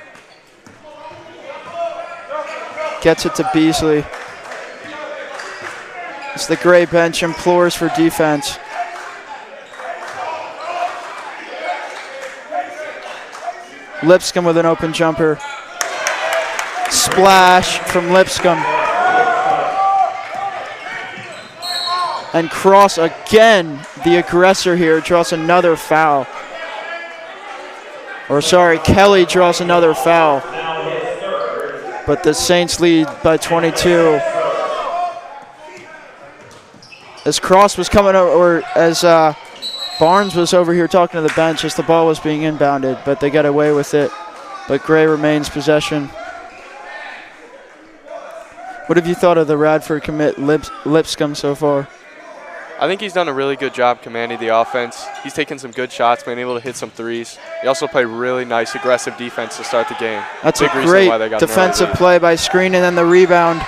Gets it to Beasley. As the Gray bench implores for defense. Lipscomb with an open jumper. Splash from Lipscomb. And Cross again, the aggressor here, draws another foul. Or sorry, Kelly draws another foul. But the Saints lead by 22. As Cross was coming over, or as Barnes was over here talking to the bench as the ball was being inbounded, but they got away with it. But Gray remains possession. What have you thought of the Radford commit Lipscomb so far? I think he's done a really good job commanding the offense. He's taken some good shots, been able to hit some threes. He also played really nice, aggressive defense to start the game. That's a great defensive play by Screen, and then the rebound.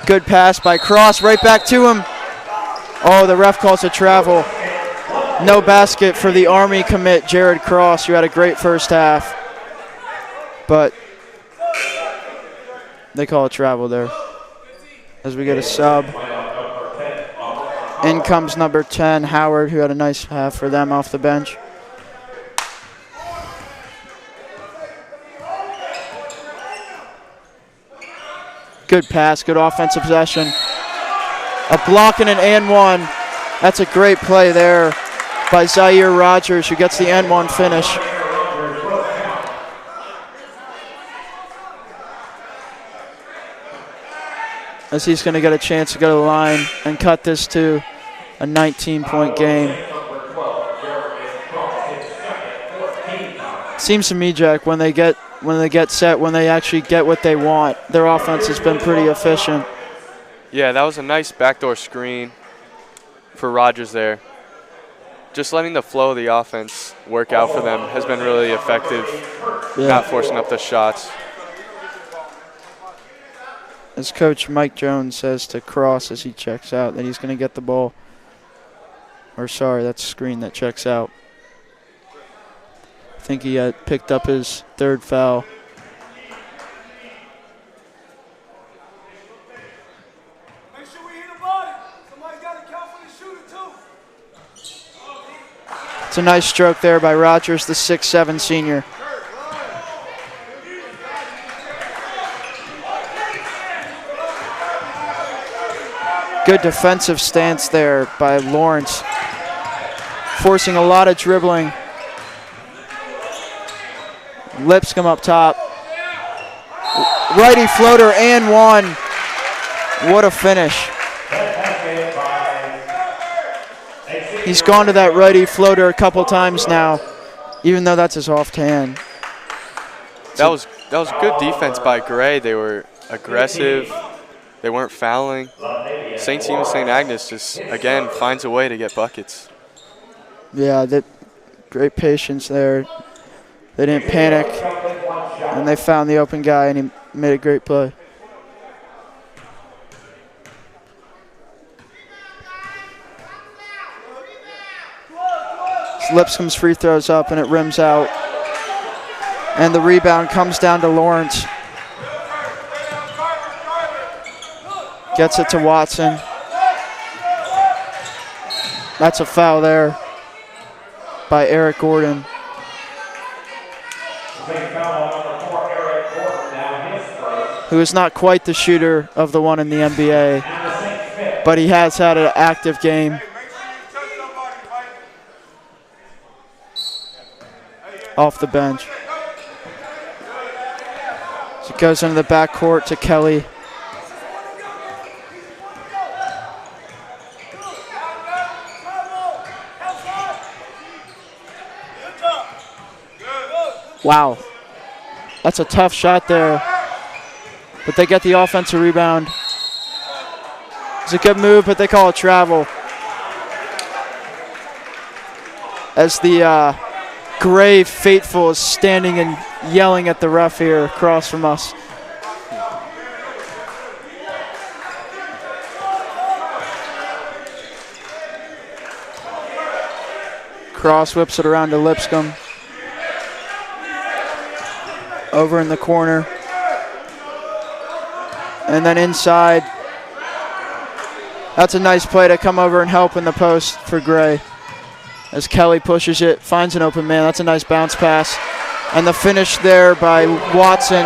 Good pass by Cross, right back to him. Oh, the ref calls a travel. No basket for the Army commit, Jared Cross, who had a great first half. But they call a travel there as we get a sub. In comes number 10, Howard, who had a nice half for them off the bench. Good pass, good offensive possession. A block and an and one. That's a great play there by Zaire Rogers, who gets the and one finish. As he's going to get a chance to go to the line and cut this to a 19-point game. Seems to me, Jack, when they get set, when they actually get what they want, their offense has been pretty efficient. Yeah, that was a nice backdoor screen for Rogers there. Just letting the flow of the offense work out for them has been really effective, not forcing up the shots. As Coach Mike Jones says to Cross as he checks out that he's going to get the ball. Or sorry, that's a screen that checks out. I think he had picked up his third foul. Make sure we hit the body. Somebody's got to count for the shooter too. It's a nice stroke there by Rogers, the 6'7" senior. Good defensive stance there by Lawrence, forcing a lot of dribbling. Lipscomb up top. Righty floater and one. What a finish. He's gone to that righty floater a couple times now, even though that's his off hand. That was good defense by Gray. They were aggressive. They weren't fouling. St. Agnes just, again, finds a way to get buckets. Yeah, great patience there. They didn't panic, and they found the open guy, and he made a great play. Lipscomb's free throws up, and it rims out. And the rebound comes down to Lawrence. Gets it to Watson. That's a foul there by Eric Gordon. Who is not quite the shooter of the one in the NBA, but he has had an active game. Off the bench. So it goes into the backcourt to Kelly. Wow, that's a tough shot there, but they get the offensive rebound. It's a good move, but they call it travel. As the Gray faithful is standing and yelling at the ref here across from us. Cross whips it around to Lipscomb. Over in the corner. And then inside. That's a nice play to come over and help in the post for Gray. As Kelly pushes it, finds an open man. That's a nice bounce pass. And the finish there by Watson.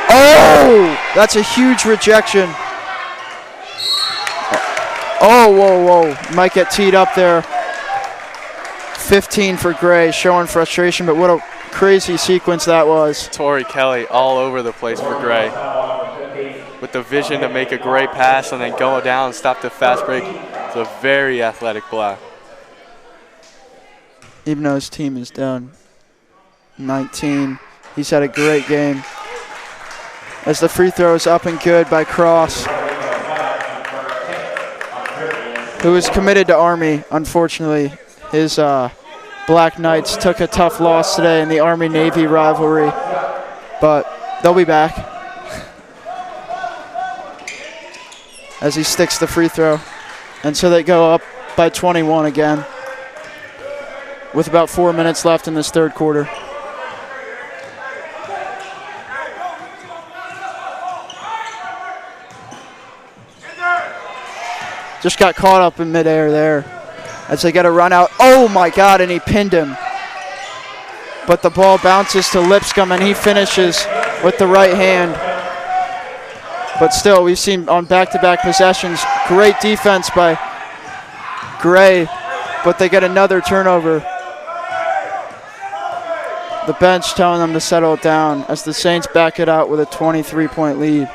Oh! That's a huge rejection. Oh, whoa. Might get teed up there. 15 for Gray, showing frustration, but what a crazy sequence that was. Tori Kelly all over the place for Gray. With the vision to make a great pass and then go down and stop the fast break. It's a very athletic block. Even though his team is down 19, he's had a great game. As the free throw is up and good by Cross, who is committed to Army. Unfortunately, his Black Knights took a tough loss today in the Army-Navy rivalry, but they'll be back. As he sticks the free throw. And so they go up by 21 again with about 4 minutes left in this third quarter. Just got caught up in midair there as they get a run out. Oh my God, and he pinned him. But the ball bounces to Lipscomb and he finishes with the right hand. But still, we've seen on back-to-back possessions, great defense by Gray, but they get another turnover. The bench telling them to settle it down as the Saints back it out with a 23-point lead.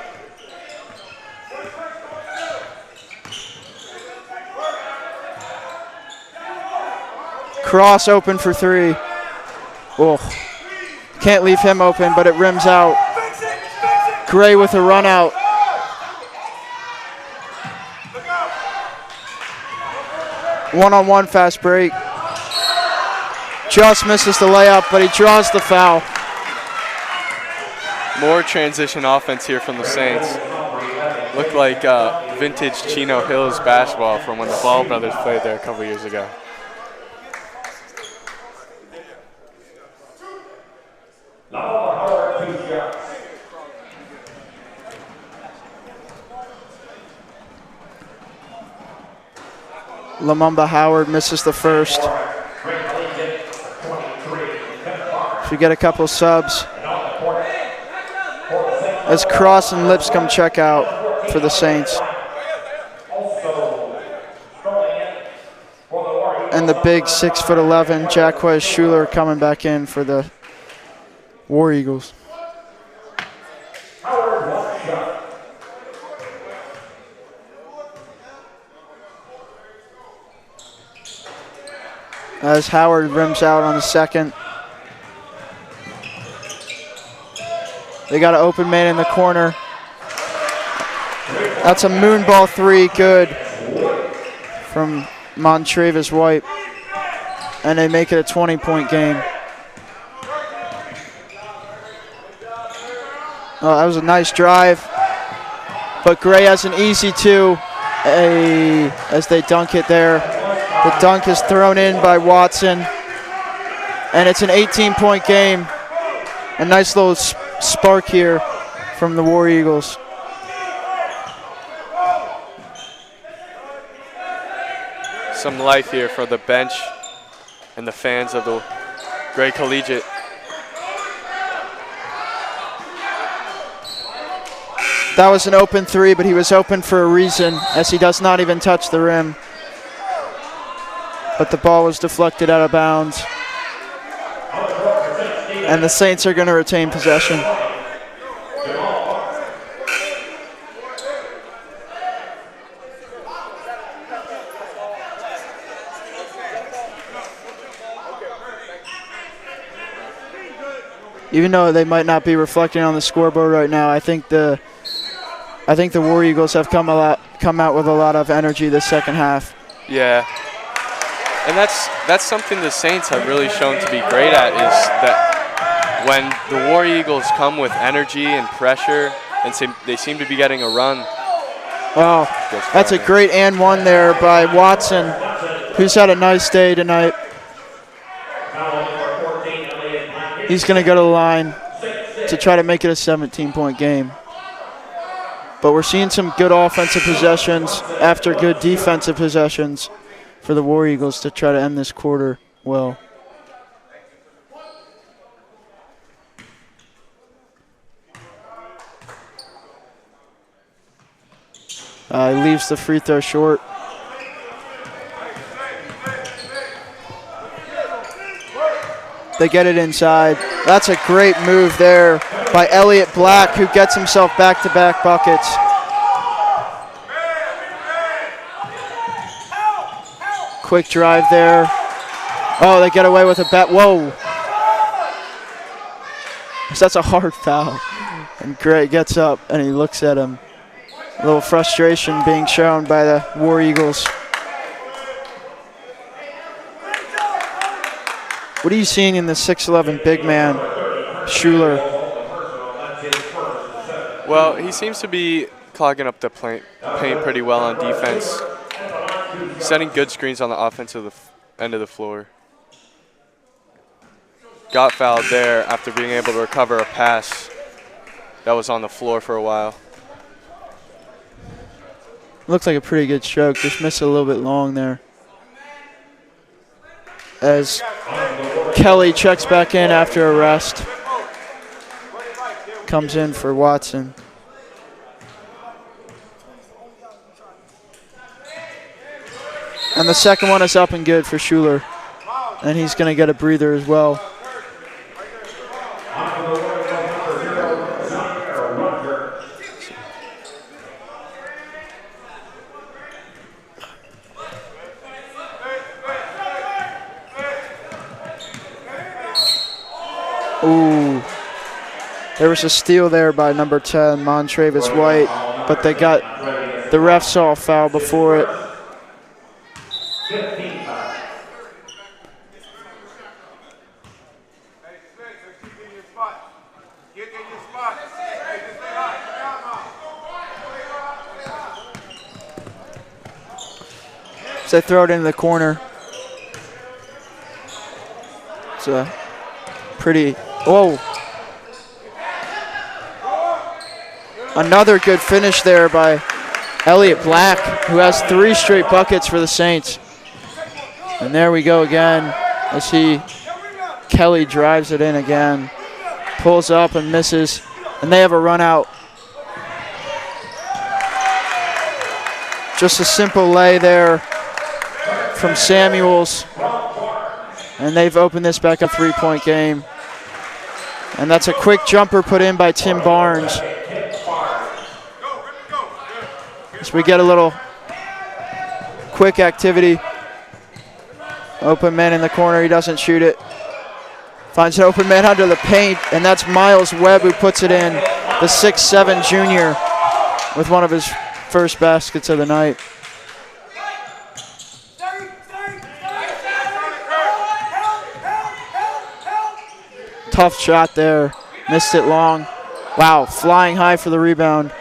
Cross open for three. Oh, can't leave him open, but it rims out. Gray with a run out. One-on-one fast break. Just misses the layup, but he draws the foul. More transition offense here from the Saints. Looked like vintage Chino Hills basketball from when the Ball brothers played there a couple years ago. Lamumba Howard misses the first. We get a couple subs as Cross and Lipscomb check out for the Saints. And the big 6'11" Jacquez Schuler coming back in for the War Eagles. As Howard rims out on the second. They got an open man in the corner. That's a moon ball three, good from Montravis White. And they make it a 20-point game. Oh, that was a nice drive. But Gray has an easy two as they dunk it there. The dunk is thrown in by Watson. And it's an 18-point game. A nice little spark here from the War Eagles. Some life here for the bench and the fans of the Gray Collegiate. That was an open three, but he was open for a reason, as he does not even touch the rim. But the ball was deflected out of bounds. And the Saints are going to retain possession. Even though they might not be reflecting on the scoreboard right now, I think the War Eagles have come out with a lot of energy this second half. Yeah. And that's something the Saints have really shown to be great at, is that when the War Eagles come with energy and pressure, and they seem to be getting a run. Oh, that's a great and one there by Watson. who's had a nice day tonight. He's going to go to the line to try to make it a 17-point game. But we're seeing some good offensive possessions after good defensive possessions for the War Eagles to try to end this quarter well. He leaves the free throw short. They get it inside. That's a great move there by Elliott Black, who gets himself back-to-back buckets. Quick drive there. Oh, they get away with a bet. Whoa. That's a hard foul. And Gray gets up and he looks at him. A little frustration being shown by the War Eagles. What are you seeing in the 6'11" big man, Schuler? Well, he seems to be clogging up the paint pretty well on defense, setting good screens on the offensive end of the floor. Got fouled there after being able to recover a pass that was on the floor for a while. Looks like a pretty good stroke, just missed it a little bit long there. As Kelly checks back in after a rest. Comes in for Watson. And the second one is up and good for Schuler. And he's going to get a breather as well. Ooh. There was a steal there by number 10, Montravis White, but the refs saw a foul before it. So they throw it into the corner. It's a pretty, whoa. Another good finish there by Elliott Black, who has 3 straight buckets for the Saints. And there we go again as Kelly drives it in again. Pulls up and misses, and they have a run out. Just a simple lay there from Samuels. And they've opened this back a 3-point game. And that's a quick jumper put in by Tim Barnes. As we get a little quick activity. Open man in the corner, he doesn't shoot it. Finds an open man under the paint, and that's Miles Webb who puts it in, the 6'7" junior, with one of his first baskets of the night. Tough shot there, missed it long. Wow, flying high for the rebound.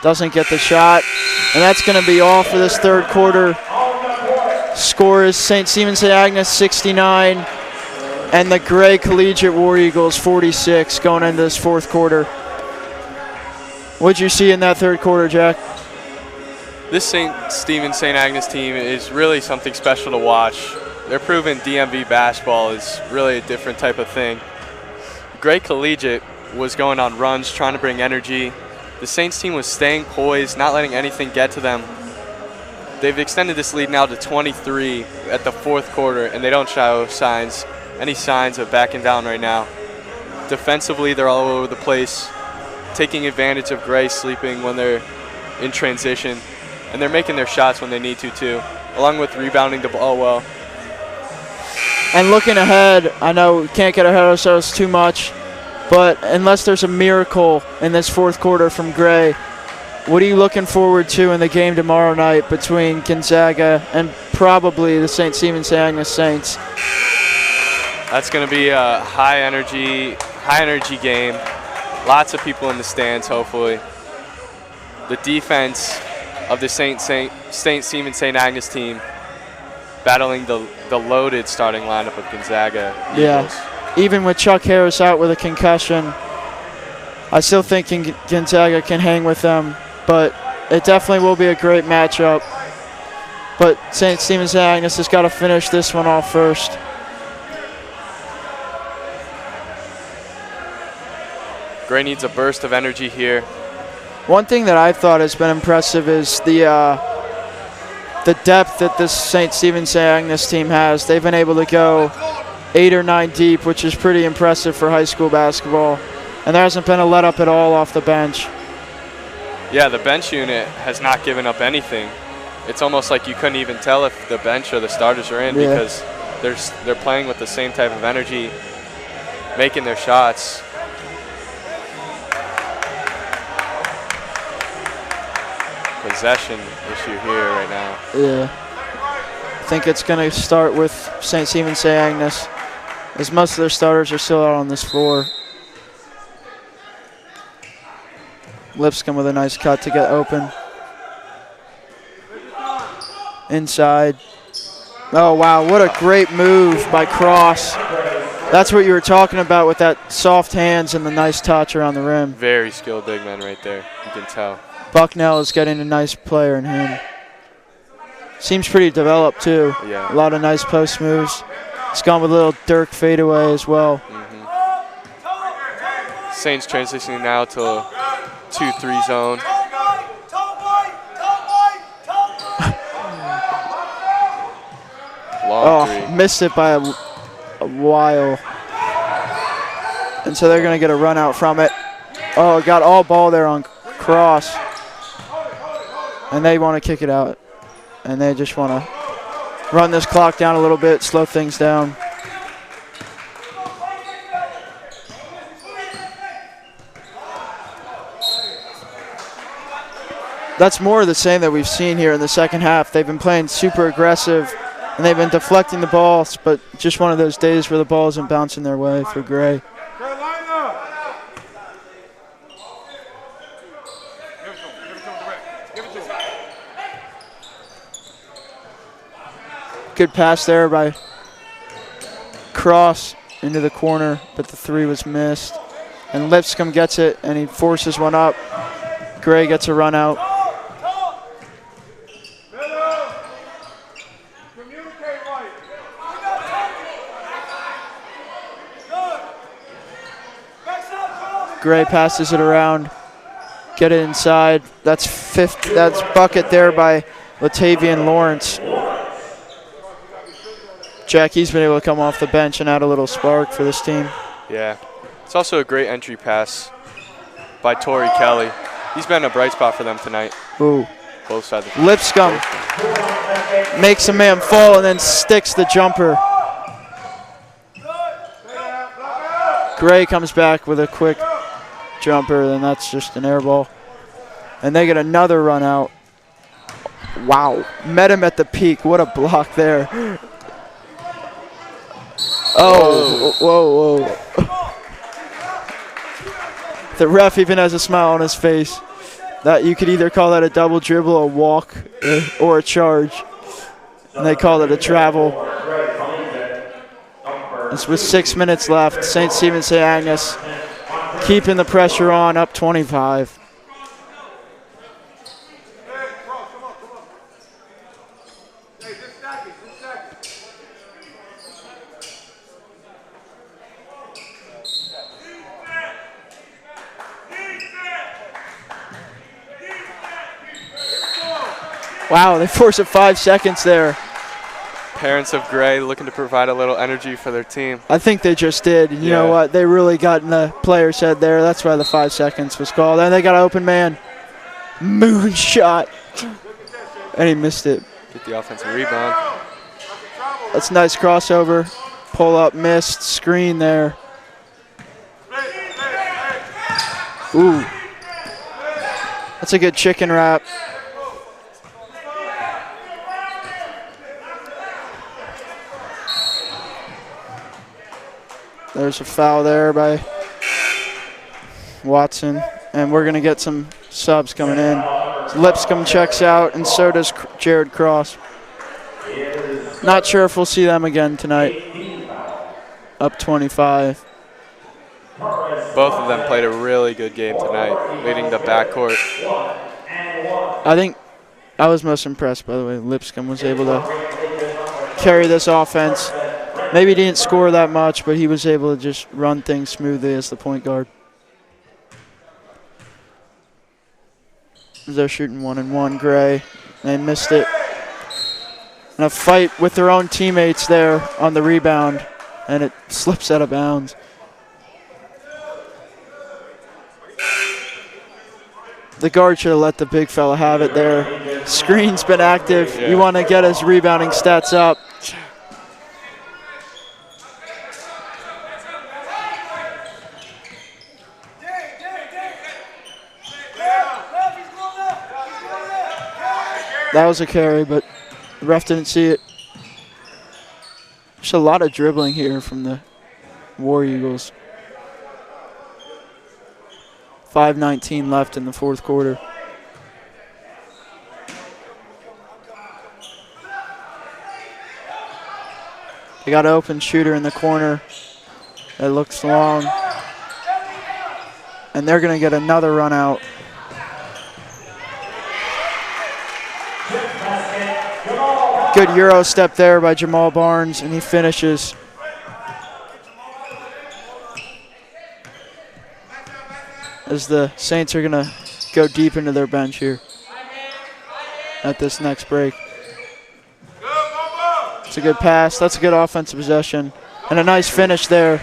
Doesn't get the shot, and that's going to be all for this third quarter. Score is St. Stephen St. Agnes 69 and the Gray Collegiate War Eagles 46 going into this fourth quarter. What'd you see in that third quarter, Jack? This St. Stephen St. Agnes team is really something special to watch. They're proving DMV basketball is really a different type of thing. Gray Collegiate was going on runs, trying to bring energy. The Saints team was staying poised, not letting anything get to them. They've extended this lead now to 23 at the fourth quarter, and they don't show any signs of backing down right now. Defensively, they're all over the place, taking advantage of Gray sleeping when they're in transition, and they're making their shots when they need to too, along with rebounding the ball well. And looking ahead, I know we can't get ahead of ourselves too much, but unless there's a miracle in this fourth quarter from Gray, what are you looking forward to in the game tomorrow night between Gonzaga and probably the St. Stephen St. Agnes Saints? That's going to be a high energy game. Lots of people in the stands, hopefully. The defense of the St. Stephen St. Agnes team battling the loaded starting lineup of Gonzaga Eagles. Even with Chuck Harris out with a concussion, I still think Gonzaga can hang with them, but it definitely will be a great matchup. But St. Stephen's and Agnes has got to finish this one off first. Gray needs a burst of energy here. One thing that I thought has been impressive is the depth that this St. Stephen's and Agnes team has. They've been able to go 8 or 9 deep, which is pretty impressive for high school basketball. And there hasn't been a let up at all off the bench. Yeah, the bench unit has not given up anything. It's almost like you couldn't even tell if the bench or the starters are in because they're playing with the same type of energy, making their shots. Possession issue here right now. Yeah. I think it's going to start with St. Stephen's and Agnes, as most of their starters are still out on this floor. Lipscomb with a nice cut to get open. Inside. Oh, wow, what a great move by Cross. That's what you were talking about with that soft hands and the nice touch around the rim. Very skilled big man right there, you can tell. Bucknell is getting a nice player in him. Seems pretty developed, too. Yeah. A lot of nice post moves. It's gone with a little Dirk fadeaway as well. Saints transitioning now to a 2-3 zone. Long three. Missed it by a while. And so they're going to get a run out from it. Oh, got all ball there on Cross. And they want to kick it out. And they just want to run this clock down a little bit, slow things down. That's more of the same that we've seen here in the second half. They've been playing super aggressive, and they've been deflecting the balls, but just one of those days where the ball isn't bouncing their way for Gray. Good pass there by Cross into the corner, but the three was missed. And Lipscomb gets it, and he forces one up. Gray gets a run out. Gray passes it around, get it inside. That's bucket there by Latavian Lawrence. Jackie's been able to come off the bench and add a little spark for this team. Yeah, it's also a great entry pass by Torrey Kelly. He's been a bright spot for them tonight. Ooh. Both sides of the Lipscomb makes a man fall and then sticks the jumper. Gray comes back with a quick jumper, and that's just an air ball. And they get another run out. Wow, met him at the peak. What a block there. Oh, whoa, whoa. The ref even has a smile on his face. That you could either call that a double dribble, a walk, or a charge. And they call it a travel. It's with 6 minutes left. St. Stephen's and Agnes keeping the pressure on, up 25. Wow, they force it 5 seconds there. Parents of Gray looking to provide a little energy for their team. I think they just did. You know what? They really got in the player's head there. That's why the 5 seconds was called. And they got an open man. Moonshot. And he missed it. Get the offensive rebound. That's a nice crossover. Pull up, missed. Screen there. Ooh. That's a good chicken wrap. There's a foul there by Watson, and we're going to get some subs coming in. Lipscomb checks out, and so does Jared Cross. Not sure if we'll see them again tonight. Up 25. Both of them played a really good game tonight, leading the backcourt. I think I was most impressed, by the way. Lipscomb was able to carry this offense. Maybe he didn't score that much, but he was able to just run things smoothly as the point guard. They're shooting 1-and-1, Gray. They missed it. And a fight with their own teammates there on the rebound, and it slips out of bounds. The guard should have let the big fella have it there. Screen's been active. Yeah. You want to get his rebounding stats up. That was a carry, but the ref didn't see it. There's a lot of dribbling here from the War Eagles. 5:19 left in the fourth quarter. They got an open shooter in the corner that looks long. And they're going to get another run out. Good Euro step there by Jamal Barnes, and he finishes. As the Saints are going to go deep into their bench here at this next break. It's a good pass. That's a good offensive possession. And a nice finish there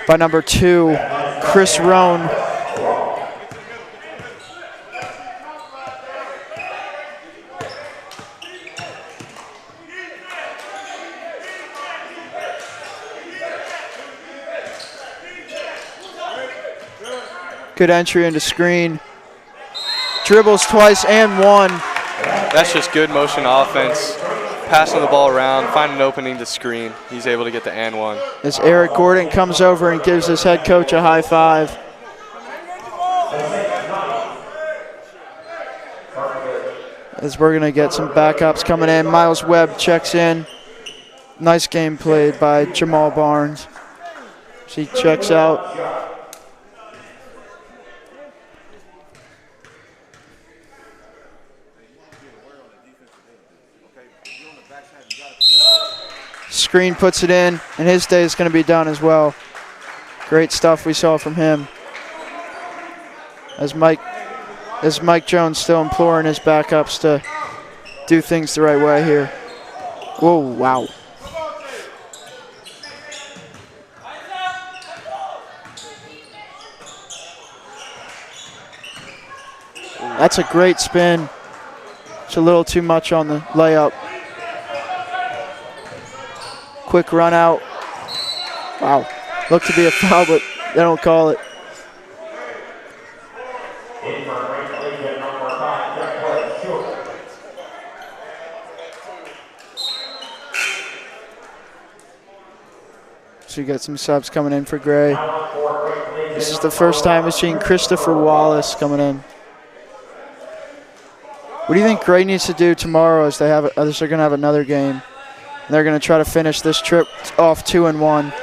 by number 2, Chris Roan. Good entry into screen. Dribbles twice and one. That's just good motion offense. Passing the ball around, find an opening to screen. He's able to get the and one. As Eric Gordon comes over and gives his head coach a high five. As we're going to get some backups coming in. Miles Webb checks in. Nice game played by Jamal Barnes. He checks out. Screen puts it in, and his day is going to be done as well. Great stuff we saw from him. As Mike Jones still imploring his backups to do things the right way here. Whoa, wow. That's a great spin. It's a little too much on the layup. Quick run out. Wow. Looked to be a foul, but they don't call it. So you got some subs coming in for Gray. This is the first time we've seen Christopher Wallace coming in. What do you think Gray needs to do tomorrow as they're going to have another game? And they're going to try to finish this trip off 2-1.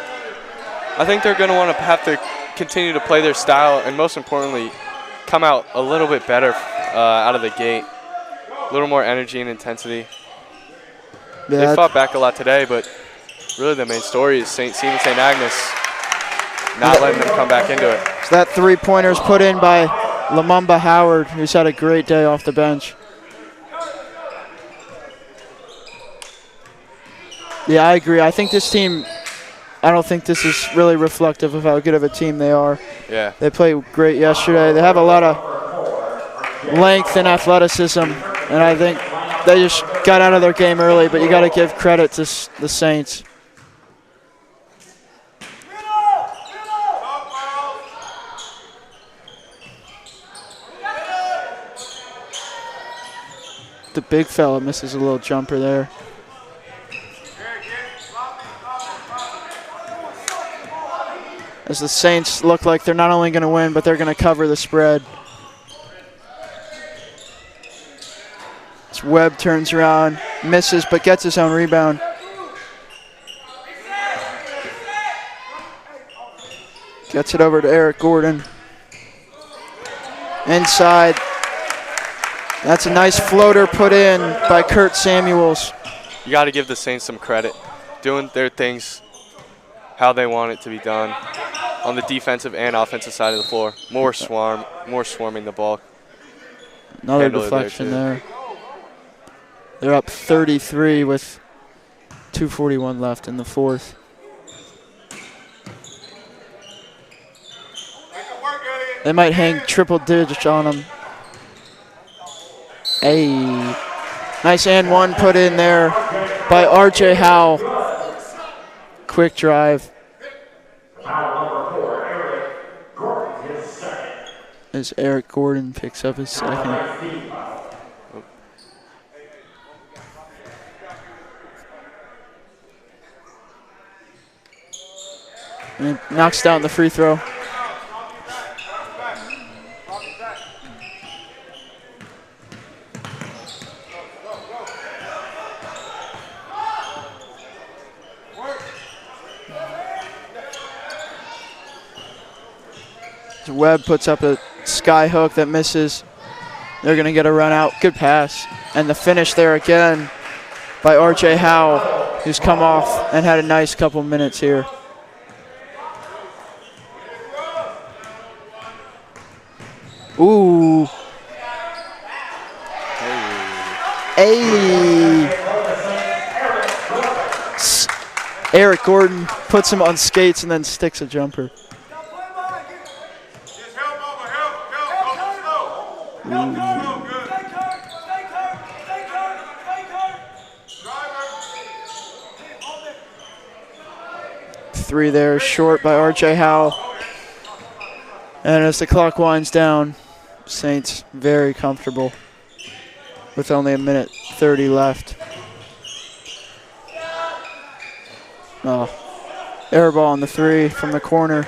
I think they're going to want to have to continue to play their style and, most importantly, come out a little bit better out of the gate. A little more energy and intensity. Yeah, they fought back a lot today, but really the main story is St. Agnes not letting them come back into it. So that three-pointer is put in by Lamumba Howard, who's had a great day off the bench. Yeah, I agree. I think this team, I don't think this is really reflective of how good of a team they are. Yeah. They played great yesterday. They have a lot of length and athleticism, and I think they just got out of their game early, but you got to give credit to the Saints. The big fella misses a little jumper there. As the Saints look like they're not only going to win, but they're going to cover the spread. As Webb turns around, misses but gets his own rebound. Gets it over to Eric Gordon. Inside. That's a nice floater put in by Kurt Samuels. You got to give the Saints some credit. Doing their things how they want it to be done on the defensive and offensive side of the floor. More swarming the ball. Another deflection there. They're up 33 with 2:41 left in the fourth. They might hang triple digits on them. Nice and one put in there by R.J. Howell. Quick drive. As Eric Gordon picks up his second. And he knocks down the free throw. Webb puts up a sky hook that misses. They're going to get a run out. Good pass. And the finish there again by R.J. Howell, who's come off and had a nice couple minutes here. Ooh. Eric Gordon puts him on skates and then sticks a jumper. Three there, short by R.J. Howell. And as the clock winds down, Saints very comfortable with only 1:30 left. Air ball on the three from the corner.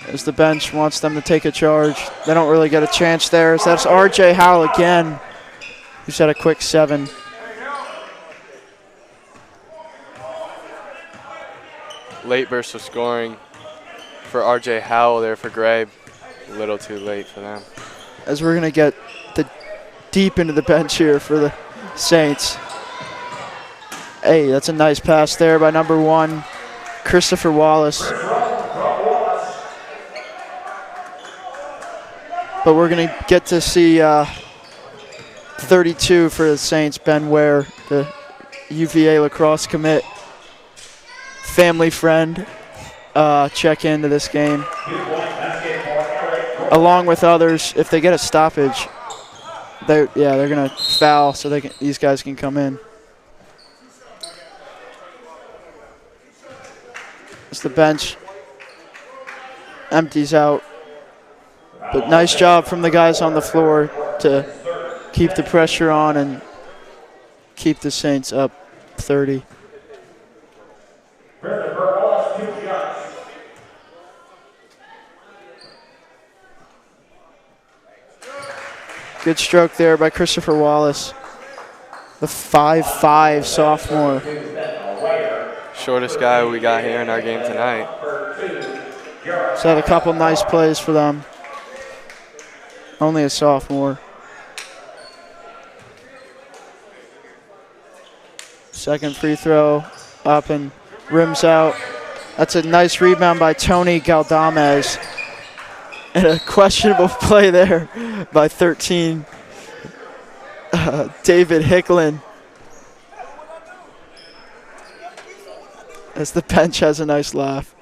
As the bench wants them to take a charge. They don't really get a chance there. As that's R.J. Howell again, who's had a quick 7. Late burst of scoring for R.J. Howell there for Gray. A little too late for them. As we're going to get deep into the bench here for the Saints. That's a nice pass there by number 1, Christopher Wallace. But we're going to get to see 32 for the Saints, Ben Ware, the UVA lacrosse commit. Family friend, check into this game. Along with others, if they get a stoppage, they're going to foul so these guys can come in. As the bench empties out. But nice job from the guys on the floor to keep the pressure on and keep the Saints up 30. Good stroke there by Christopher Wallace, the 5'5" sophomore. Shortest guy we got here in our game tonight. He's had a couple nice plays for them. Only a sophomore. Second free throw up and rims out. That's a nice rebound by Tony Galdamez. And a questionable play there by 13, David Hicklin. As the bench has a nice laugh.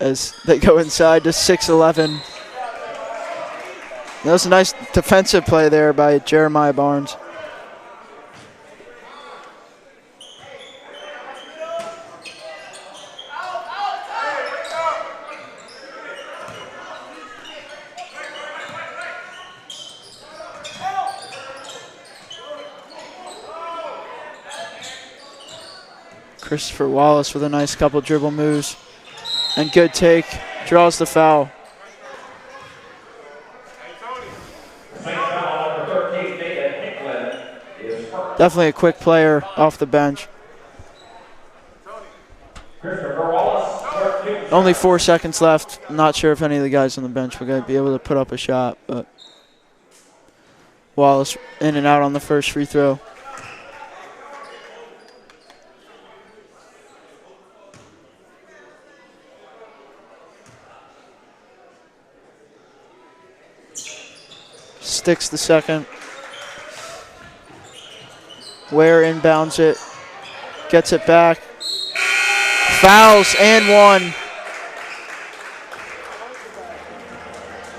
As they go inside to 6'11". That was a nice defensive play there by Jeremiah Barnes. Christopher Wallace with a nice couple dribble moves. And good take, draws the foul. definitely a quick player off the bench. Only 4 seconds left. Not sure if any of the guys on the bench were going to be able to put up a shot, but Wallace in and out on the first free throw. Sticks the second. Ware inbounds it. Gets it back. Fouls and one.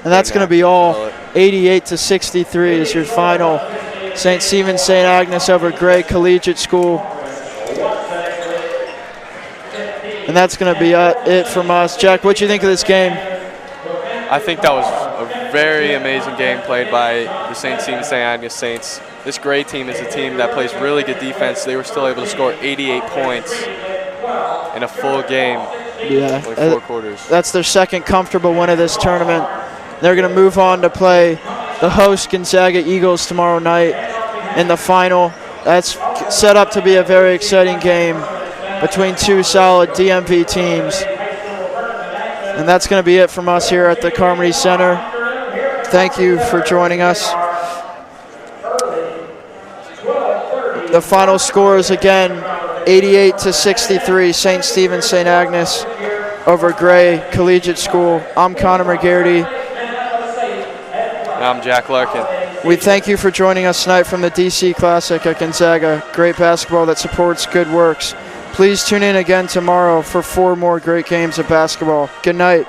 And that's going to be all. 88-63 is your final. St. Stephen's St. Agnes over Gray Collegiate School. And that's going to be it from us. Jack, what do you think of this game? I think that was a very amazing game played by the St. Stephen's St. Agnes Saints. This Gray team is a team that plays really good defense. They were still able to score 88 points in a full game. Yeah, like 4 quarters. That's their second comfortable win of this tournament. They're going to move on to play the host Gonzaga Eagles tomorrow night in the final. That's set up to be a very exciting game between two solid DMV teams. And that's going to be it from us here at the Carmody Center. Thank you for joining us. The final score is again 88-63, St. Stephen's St. Agnes over Gray Collegiate School. I'm Connor McGarity. And I'm Jack Larkin. We thank you for joining us tonight from the DC Classic at Gonzaga. Great basketball that supports good works. Please tune in again tomorrow for 4 more great games of basketball. Good night.